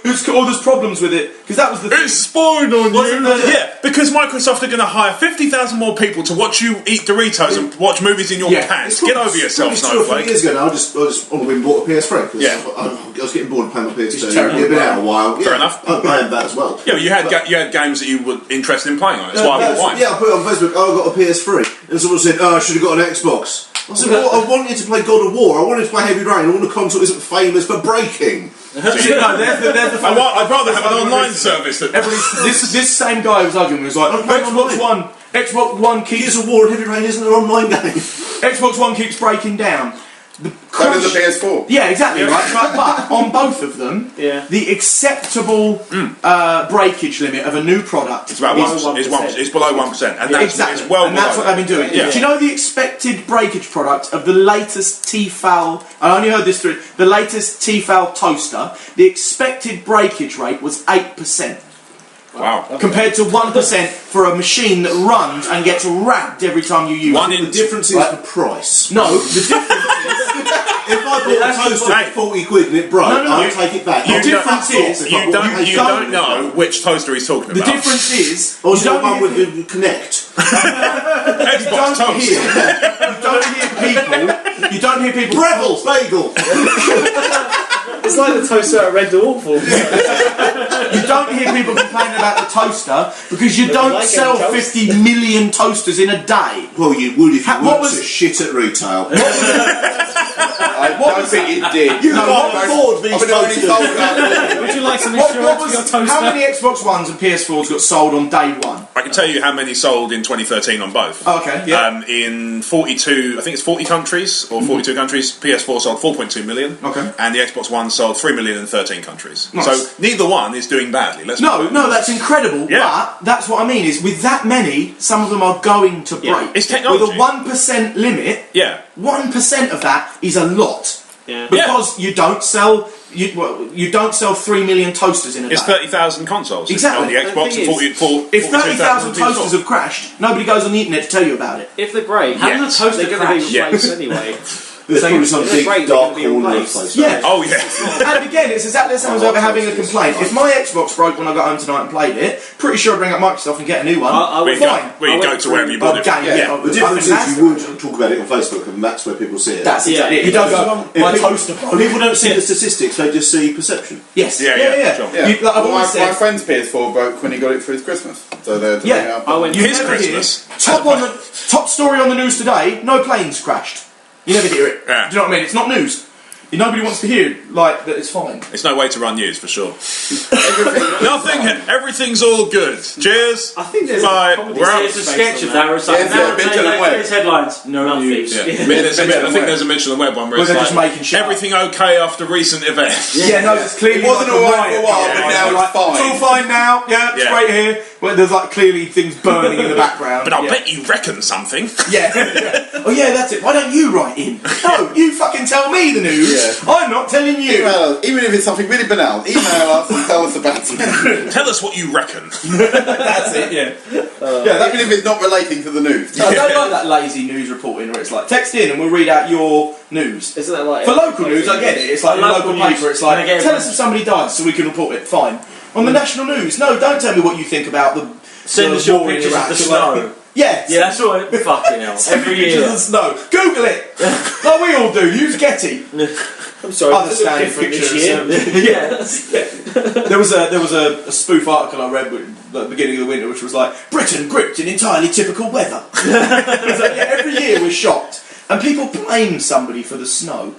There's problems with it because that was the. It's spying on Wasn't you. there- Yeah, because Microsoft are going to hire 50,000 more people to watch you eat Doritos and watch movies in your Yeah. pants. Get over yourself, Probably 2 or 3 Snowflake. years ago now, I just on the whim bought a PS3 because Yeah. I was getting bored of playing my PS2. It's terrible. It'd been out a while. Fair Yeah, enough. I had that as well. Yeah, but you had games that you were interested in playing on it. That's why I bought mine. Yeah, I put it on Facebook. Oh, I got a PS3, and someone said, "Oh, I should have got an Xbox." I said, "Well, I wanted to play God of War. I wanted to play Heavy Rain. All the console isn't famous for breaking." No, there's the I'd rather have an online service that. This same guy who was arguing was like, I'm playing Xbox One keeps Gears of War and Heavy Rain isn't an online game. Xbox One keeps breaking down. the So does the PS4. Yeah, exactly, right? But on both of them, the acceptable breakage limit of a new product It's about it's below 1%, and that's exactly. it's well and that's below what they've been doing. Yeah. Do you know the expected breakage product of the latest Tefal? I only heard this through the latest Tefal toaster. The expected breakage rate was 8%. Wow. Compared to 1% for a machine that runs and gets racked every time you use it. The difference is the price. No, the difference If I bought a toaster for 40 quid and it broke, I'll take it back. The difference is You don't know which toaster he's talking the about. difference is Or you is it the don't one hear- with the Connect? Xbox toast. You don't hear people. Breville bagel. It's like the toaster at Red Dwarf. You don't hear people complaining about the toaster because you don't like sell toast. 50 million toasters in a day. Well, you would if you What weren't was- so shit at retail. I don't think it did. You can't afford these toasters. Would you like some insurance for your toaster? How many Xbox Ones and PS4s got sold on day one? I can tell you how many sold in 2013 on both. Oh, okay, yeah. In 42, I think it's 40 countries or 42 countries. PS4 sold 4.2 million. Okay. And the Xbox One sold 3 million in 13 countries. Nice. So neither one is doing badly. No, that's incredible. Yeah. But that's what I mean is with that many, some of them are going to break. Yeah. It's technology. With a 1% limit, Yeah. 1% of that is a lot. Yeah. Because you don't sell you don't sell 3 million toasters in a It's day. 30,000 consoles. Exactly. On the Xbox The and thing 40, If 30,000 on toasters PS4. have crashed, nobody goes on the internet to tell you about it. If they're great, Yes. the toaster they're going to be Yes. replaced anyway. There's probably some They're big great, dark they're gonna be corner of replaced. place. Yeah. Oh, yeah. And again, it's exactly the same as ever having a complaint. If my Xbox broke when I got home tonight and played it, pretty sure I'd ring up Microsoft and get a new one. I would Fine. You go to wherever you bought it. Okay, yeah. The difference is you would talk about it on Facebook, and that's where people see it. That's exactly it. You don't go, my toaster broke. People don't see the statistics; they just see perception. Yes. Yeah, sure. Yeah. You, like, I've Well, always my said, friend's PS4 broke when he got it for his Christmas. So they're doing Yeah, up. I went you His never Christmas. hear, top story on the news today, no planes crashed. You never hear it. Yeah. Do you know what I mean? It's not news. Nobody wants to hear like that it's fine. It's no way to run news, for sure. Everything's all good. Cheers. I think there's Bye. a comedy We're out. series It's a sketch of that where it's like, Yes, yeah, Mitchell and Webb. here's headlines, no news. Yeah. I think there's a Mitchell and Webb one where Where it's they're like, just making shit everything okay after recent events. Yeah, no, it's clearly It wasn't like a alright for a riot while, going but on. now Like, it's fine. It's all fine now. Yeah, it's Yeah. great here. Well, there's like clearly things burning in the background. But I'll yeah. bet you reckon something. Yeah. Oh yeah, that's it. Why don't you write in? No, you fucking tell me the news. Yeah. I'm not telling you. Email us, even if it's something really banal, email us and tell us about it. Tell us what you reckon. That's it. Yeah. Even if it's not relating to the news. I don't like that lazy news reporting where it's like text in and we'll read out your news. Isn't that like For local news, I get it. It's like your Local local news, paper. It's and like I get it. tell us if somebody dies so we can report it. Fine. On the national news, no, don't tell me what you think about the. Send the us your war in pictures of Iraq. the Like, snow. Yes. Yeah, that's right. Fucking hell. Send Every pictures year. of the snow. Google it. Like we all do. Use Getty. I'm sorry, it's a bit Understand different pictures. this year. Yeah. There was a spoof article I read at the beginning of the winter which was like Britain gripped in entirely typical weather. It's like, yeah, every year we're shocked and people blame somebody for the snow.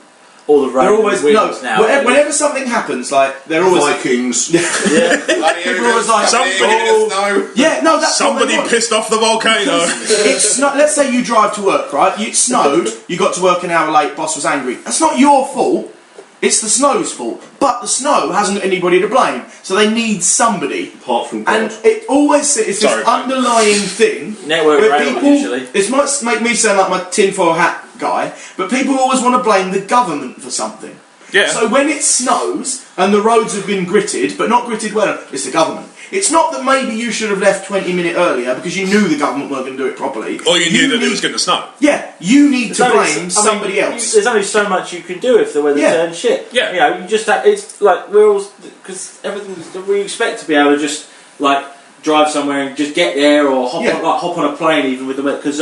All the They're road always winds now. whenever something happens, like they're always Vikings. Bloody People are always like, Somebody- snow. yeah, no, that's Somebody what they want. pissed off the volcano. It's not. Let's say you drive to work, right? It snowed. You got to work an hour late. Boss was angry. That's not your fault. It's the snow's fault. But the snow hasn't got anybody to blame, so they need somebody. Apart from God. And it always it's Sorry, this mate. underlying thing Network where rail, people. usually. This might make me sound like my tinfoil hat guy, but people always want to blame the government for something. Yeah. So when it snows and the roads have been gritted, but not gritted well, it's the government. It's not that maybe you should have left 20 minutes earlier because you knew the government weren't going to do it properly. Or you knew that need- it was going to snow. Yeah, you need to There's only- blame I mean, somebody else. There's only so much you can do if the weather Yeah. turns shit. Yeah. You know, you just have, it's like we're all because everything we expect to be able to just like drive somewhere and just get there or hop on a plane even with the weather because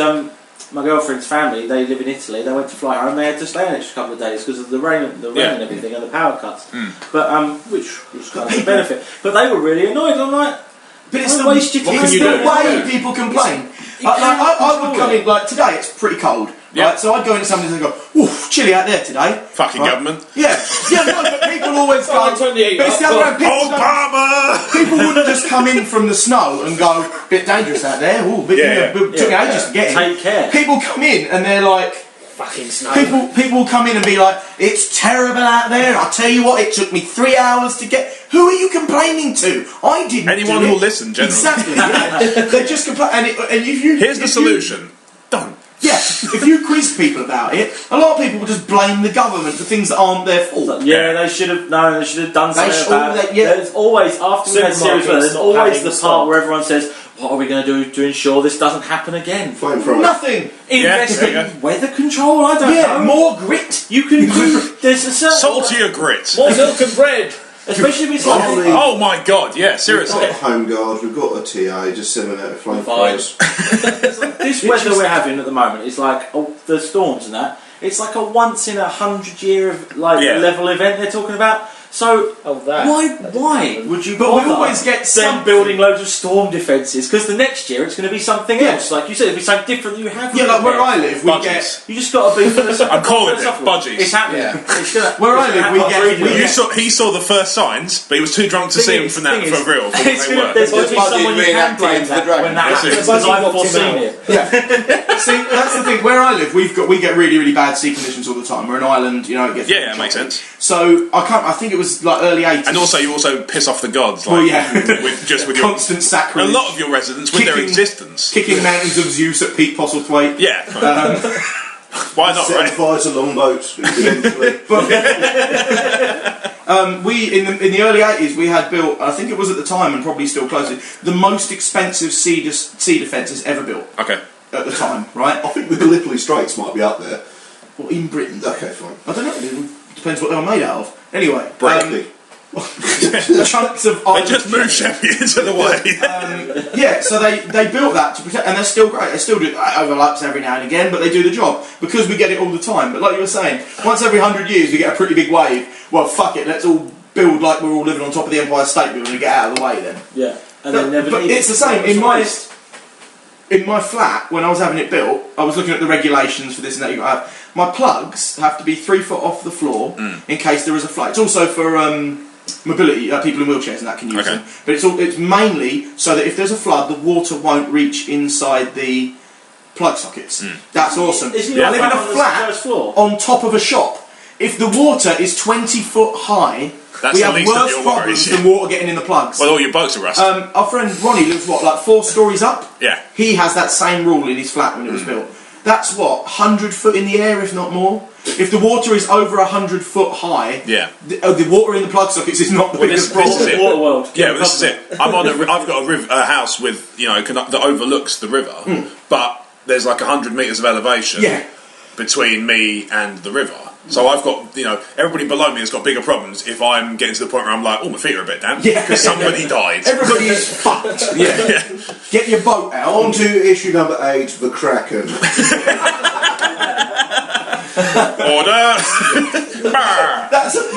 my girlfriend's family, they live in Italy. They went to fly home. They had to stay an extra couple of days because of the rain and everything, and the power cuts. But which was kind of a benefit. But they were really annoyed. I'm like, But it's why the, waste your it's time the doing way that? people complain. You Like, can't I would control come in, like today it's pretty cold. Yeah. Right? So I'd go into somebody's and go, oof, chilly out there today. Fucking Right? government. Yeah, no, but people always go. Oh, 28, but it's the other way, people, don't- Obama! people wouldn't just come in from the snow and go, bit dangerous out there. Ooh, bit, Yeah. took ages to get in. Take care. People come in and they're like, fucking snow. People will come in and be like, it's terrible out there. I tell you what, it took me 3 hours to get. Who are you complaining to? I didn't. Anyone do it. who'll listen, generally. Exactly. Yeah. They just complain. And if you Here's the solution. Don't. Yeah, if you quiz people about it, a lot of people will just blame the government for things that aren't their fault. Yeah, they should have. No, they should have done something about it. Yeah. There's always after we've had series weather. There's always the part where everyone says, "What are we going to do to ensure this doesn't happen again?" Nothing. Invest in weather control. I don't know. More grit. You can do. There's a certain Saltier grit. More milk and bread. Especially if it's like. Oh my god, yeah, seriously. We've got a home guard, we've got a TA, just send them out of flamethrowers. This weather we're having at the moment is like the storms and that. It's like a once in 100 year of level event they're talking about. So why would you? But we always get them building loads of storm defences because the next year it's going to be something else. Like you said, it'll be something different that you have. Yeah, like where I live, we get. You just got to be. I'm calling it budgies. It's happening. Yeah. Where I live, we get. He saw the first signs, but he was too drunk to see them from that for real. There's going to be someone you can blame that when that happens because I've foreseen it. Yeah. See, that's the thing. Where I live, we get really, really bad sea conditions all the time. We're an island, you know. It gets it makes sense. So I think it was like early 80s. And also, you also piss off the gods, like with your constant sacrilege. A lot of your residents with their existence, kicking mountains of Zeus at Pete Postlethwaite. Yeah. Why not? Setting fire to longboats eventually. We in the early 80s we had built. I think it was at the time and probably still closely the most expensive sea defences ever built. Okay. At the time, right? I think the Gallipoli Straits might be up there. Well, in Britain. Okay, fine. I don't know. It depends what they were made out of. Anyway, chunks of they just moved Sheffield into the way. Yeah, so they built that to protect, and they're still great. They still do overlaps every now and again, but they do the job because we get it all the time. But like you were saying, once every 100 years we get a pretty big wave. Well, fuck it, let's all build like we're all living on top of the Empire State Building and get out of the way then. Yeah, and then never. But it's the same in my flat when I was having it built. I was looking at the regulations for this and that. You got to have my plugs have to be 3 foot off the floor in case there is a flood. It's also for mobility, people in wheelchairs and that can use them. But it's mainly so that if there's a flood, the water won't reach inside the plug sockets. That's awesome. I live in a flat on top of a shop. If the water is 20 foot high, we have worse problems than water getting in the plugs. Well, all your boats are rusted. Our friend Ronnie lives like 4 stories up. Yeah. He has that same rule in his flat when it was built. That's 100 foot in the air, if not more. If the water is over 100 foot high, the water in the plug sockets is not the biggest problem. This is it. Water world. Yeah, but this is it. I've got a house with that overlooks the river, but there's like 100 metres of elevation between me and the river. So I've got, everybody below me has got bigger problems if I'm getting to the point where I'm like, oh, my feet are a bit damp. Yeah. Because somebody died. Everybody is fucked. Yeah. Get your boat out. On to issue number 8, the Kraken. Order!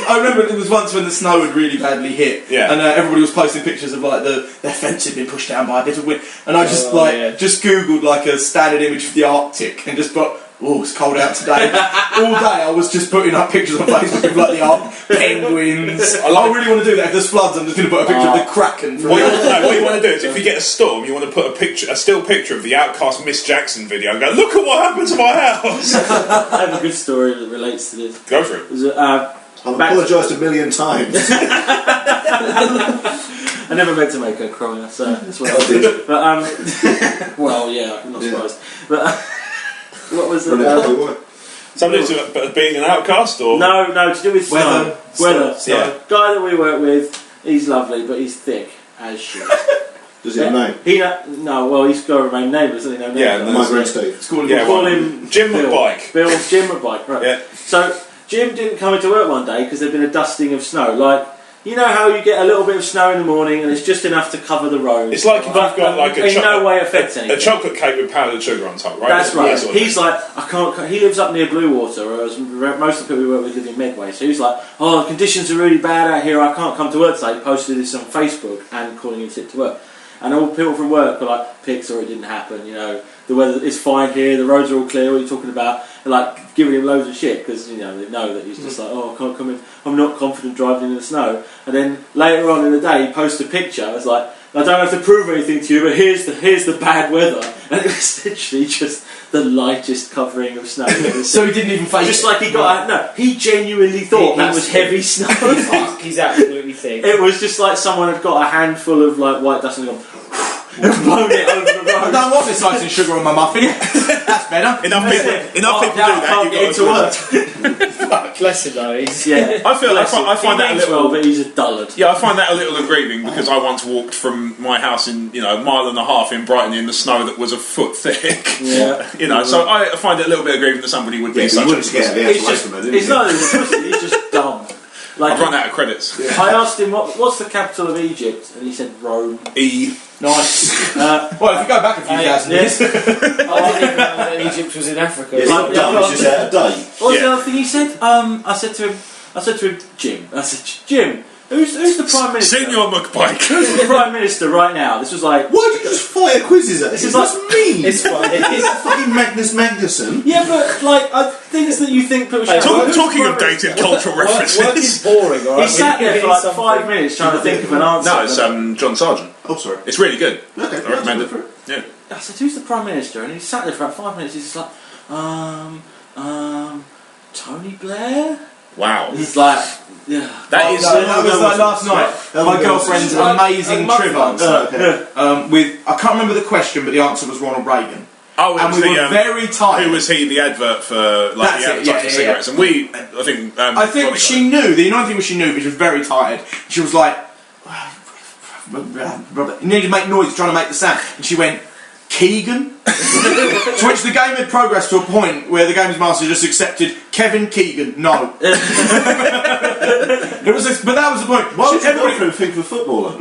I remember there was once when the snow had really badly hit, and everybody was posting pictures of like their fence had been pushed down by a bit of wind, and I just just googled like a standard image of the Arctic and just put, oh, it's cold out today. All day I was just putting up pictures on Facebook of like the penguins. I really want to do that. If there's floods, I'm just going to put a picture of the Kraken. What you want to do is, if you get a storm, you want to put a still picture of the Outcast Miss Jackson video and go, look at what happened to my house. I have a good story that relates to this. Go for it. I've apologised a million times. I never meant to make her cry, so that's what I did. But well, yeah, I'm not surprised. But what was it? Something to being an outcast, or no, to do with weather. Yeah. Guy that we work with, he's lovely, but he's thick as shit. Does he have a name? No. Well, he's got to remain nameless, hasn't he? No name. Yeah, my friend Steve. We'll call him Jim McBike. Jim McBike, right? Yeah. So Jim didn't come into work one day because there'd been a dusting of snow. Like, you know how you get a little bit of snow in the morning and it's just enough to cover the road. It's like if you've got like no way affects anything. A chocolate cake with powdered sugar on top, right? That's right. He's like, I can't. He lives up near Bluewater, whereas most of the people we work with live in Medway. So he's like, oh, the conditions are really bad out here. I can't come to work today. He posted this on Facebook and calling in sick to work. And all people from work were like, pics or it didn't happen, the weather is fine here, the roads are all clear, what are you talking about? And like giving him loads of shit because they know that he's just like, oh, I can't come in, I'm not confident driving in the snow. And then later on in the day he posts a picture, it's like, I don't have to prove anything to you, but here's the bad weather. And it was literally just the lightest covering of snow. So he didn't even face Just it. like he got out. No, he genuinely thought He that was heavy snow. He's absolutely thick. It was just like someone had got a handful of like white dust and gone and blown it over the I road. don't want this ice and sugar on my muffin. That's better. Enough people Oh, do now I that. can't You've get got into work. Bless him though. He's Yeah, I find that a means little. well, but he's a dullard. Yeah, I find that a little aggrieving because I once walked from my house in a mile and a half in Brighton in the snow that was a foot thick. Yeah. So I find it a little bit aggrieving that somebody would be Yeah, such you wouldn't a scare the It's ass away just, from it, it's not that he's a pussy, he's just dumb. Like, I've run out of credits. I asked him what's the capital of Egypt, and he said Rome. E. Nice. Well, if you go back a few thousand years. I didn't even know that Egypt was in Africa. It's not dumb, it's just out of date. What was Yeah. the other thing he said? I said to him, Jim. I said, Jim, who's the Prime Minister? Senior McPike. Who's the Prime Minister right now? This was like... Why did you just fire quizzes at This him? is like- That's mean. It's fine. It's fucking Magnus Magnuson. Yeah, but like things that you think people should... Hey, Talking of dated cultural Work is references. boring, alright? He sat there for like 5 minutes trying to think of an answer. No, it's John Sargent. Oh, sorry. It's really good. Okay, I recommend it. for it. Yeah. I said, who's the Prime Minister? And he sat there for about 5 minutes. He's just like, Tony Blair? Wow. He's like, yeah. That is. That was like last night. That My was- girlfriend's Like amazing a trivia month answer. With I can't remember the question, but the answer was Ronald Reagan. Oh, it And was we were very tired. Who was he? The advert for like That's the it, advertising yeah, for yeah, cigarettes, and we, I think. I think Ronnie she knew. The annoying thing was she knew, but she was very tired. She was like, you need to make noise trying to make the sound, and she went, Keegan? To which the game had progressed to a point where the games master just accepted Kevin Keegan. No. But that was the point. Why would your Everybody- girlfriend think of a footballer?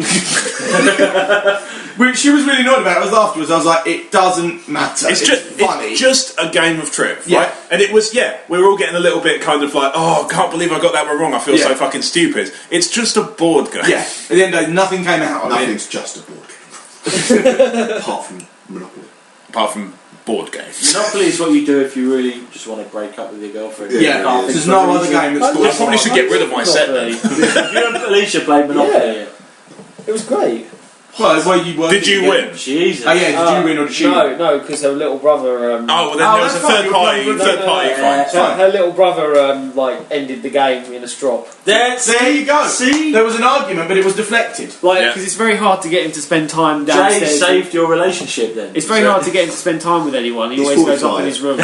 She was really annoyed about it. It was afterwards. I was like, it doesn't matter. It's funny. just a game of trip, Yeah. right? And it was, we were all getting a little bit kind of like, oh, I can't believe I got that one wrong. I feel Yeah. so fucking stupid. It's just a board game. Yeah. At the end of the day, nothing came out of it. Nothing's just a board game. Apart from Monopoly. Apart from board games. Monopoly is what you do if you really just want to break up with your girlfriend. Yeah, Yeah, Can't there's think no of a other reason. game that's I called probably should get rid of my set then. You and Alicia played Monopoly. Yeah. It was great. Well, you were. Did you win? Jesus. Oh yeah, did you win or did she win? No, because her little brother. Oh, well, then there was a that's fine, third party. you're Third party fine. Her little brother ended the game in a strop. There you go. See? There was an argument, but it was deflected. Like, Yeah. because it's very hard to get him to spend time Jay downstairs. saved your relationship then. It's very hard to get him to spend time with anyone. He He's always goes up 45. in his room.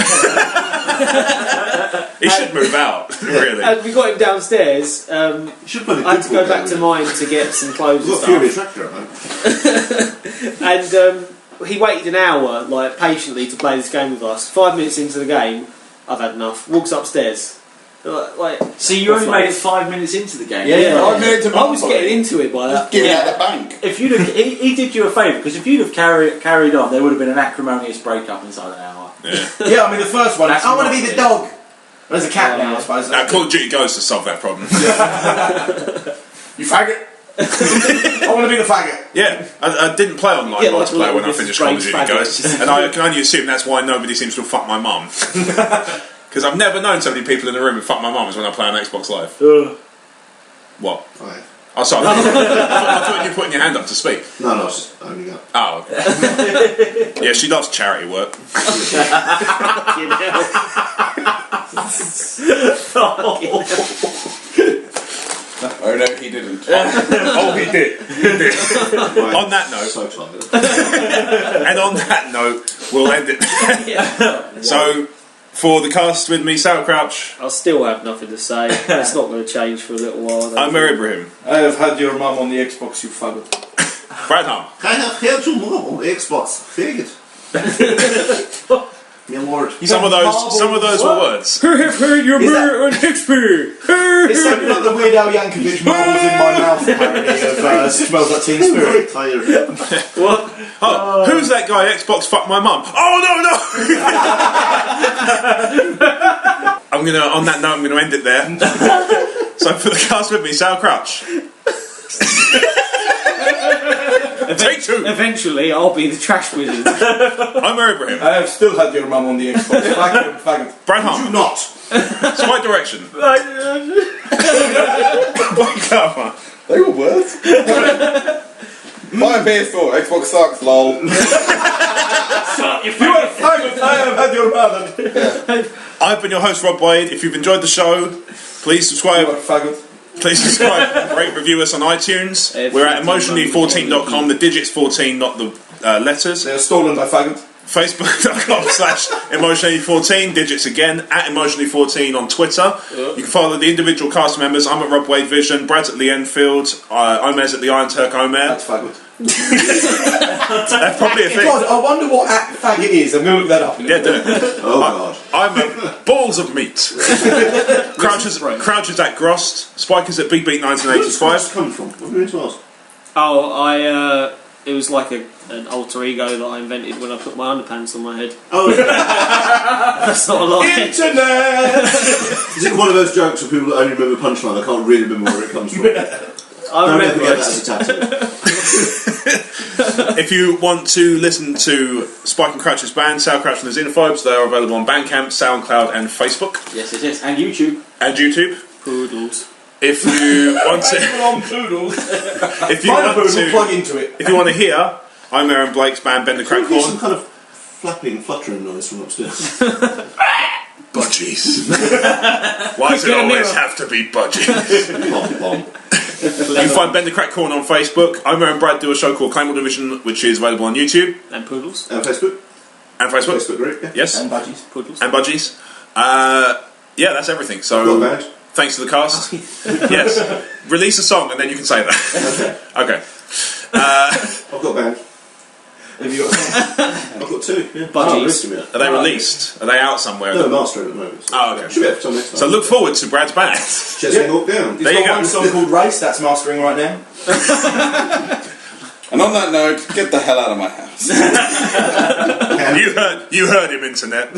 He should move out, really. And we got him downstairs. You should play the I had to good go board back game, to then. mine to get some clothes You've and got stuff. Fury Attractor at home. And he waited an hour, like, patiently to play this game with us. 5 minutes into the game, I've had enough. Walks upstairs. Like, See, you only made it 5 minutes into the game. yeah, I made it to I was Monopoly. getting into it by that. Give it Yeah. out the bank. If you'd have, he did you a favour because if you'd have carried on, there would have been an acrimonious break-up inside an hour. Yeah. Yeah, I mean the first one. That's I want to be not the it. dog. There's a cat now, I suppose. Now, Call of Duty Ghosts to solve that problem. You faggot. I want to be the faggot. Yeah, I didn't play online Yeah, like multiplayer when I this finished Call of strange Duty faggot. Ghosts, and I can only assume that's why nobody seems to have fucked my mum. Because I've never known so many people in the room who fuck my mum as when I play on Xbox Live. What? Right. Oh, sorry. I thought you were putting your hand up to speak. No, it's just owning up. Oh, okay. Yeah, she does charity work. Oh no, he didn't. Oh, he did. He did. On that note, So excited. and on that note, we'll end it. So, for the cast with me, Sal Crouch, I'll still have nothing to say. It's not going to change for a little while. I don't I'm think. Ibrahim, I have had your mum on the Xbox, you faggot. Brad Hum, I have had you more on Xbox. Very good. My lord. some of those were words. Your Is that- on Shakespeare. It's something like the Weird Al Yankovic marbles in my mouth parody of Smells Like Teen I'm Spirit. very tired. What? Oh, who's that guy? Xbox fucked my mum. Oh no! On that note, I'm gonna end it there. So for the cast with me, Sal Crouch. Take two. Eventually, I'll be the trash wizard. I'm Ibrahim. I have still had your mum on the Xbox. Faggot. Brad You Hum. not. Slight direction. Come on. They were words. Buy a PS4. Xbox sucks. Lol. Had your mother. I've been your host, Rob Wade. If you've enjoyed the show, please subscribe. Please subscribe, rate, review us on iTunes. We're at emotionally14.com. The digits 14, not the letters. They are stolen by faggots. Facebook.com/emotionally14, digits again, at emotionally14 on Twitter. You can follow the individual cast members. I'm at Rob Wade Vision, Brad's at the Enfield, Omer's at the Iron Turk Omer. That's faggot. That's probably a thing. God, I wonder what faggot is. I'm going to look that up. Yeah, do it. Oh God. I'm at Balls of Meat. Crouch is at Grost. Spike is at Big Beat Where's 1985. this come from? What are you going to ask? Oh, it was like an alter ego that I invented when I put my underpants on my head. Oh, That's not a lie. Internet! is it one of those jokes where people only remember punchline? I can't really remember where it comes from. I never remember get it. that as a tattoo. If you want to listen to Spike and Crouch's band, Sal Crouch and the Xenophobes, they are available on Bandcamp, SoundCloud and Facebook. Yes, and YouTube. And YouTube. Poodles. If you want to... on poodles. If you Find a want poodle, to... plug into it. If you want to hear, I'm Aaron Blake's band, Bend the Crack There's some Horn. kind of flapping, fluttering noise from upstairs. Budgies. Why does it always have to be budgies? Bomb, bomb. You can find Bend the Crack Corn on Facebook. Omer and Brad do a show called Claymore Division, which is available on YouTube. And poodles. Facebook? And Facebook. Facebook group, yeah. Yes. And budgies. Poodles. And budgies. Yeah, that's everything. Got a So, band. thanks to the cast. Yes. Release a song and then you can say that. Okay. I've got a band. Have you got some? I've got two. Yeah. Budgies. Are they released? Are they out somewhere? No, mastering at the moment. So Oh, okay. should be able to next time. So look forward to Brad's band. Chesney Hawk down. There you Got go. one song called Race, that's mastering right now. And on that note, get the hell out of my house. You heard him, internet.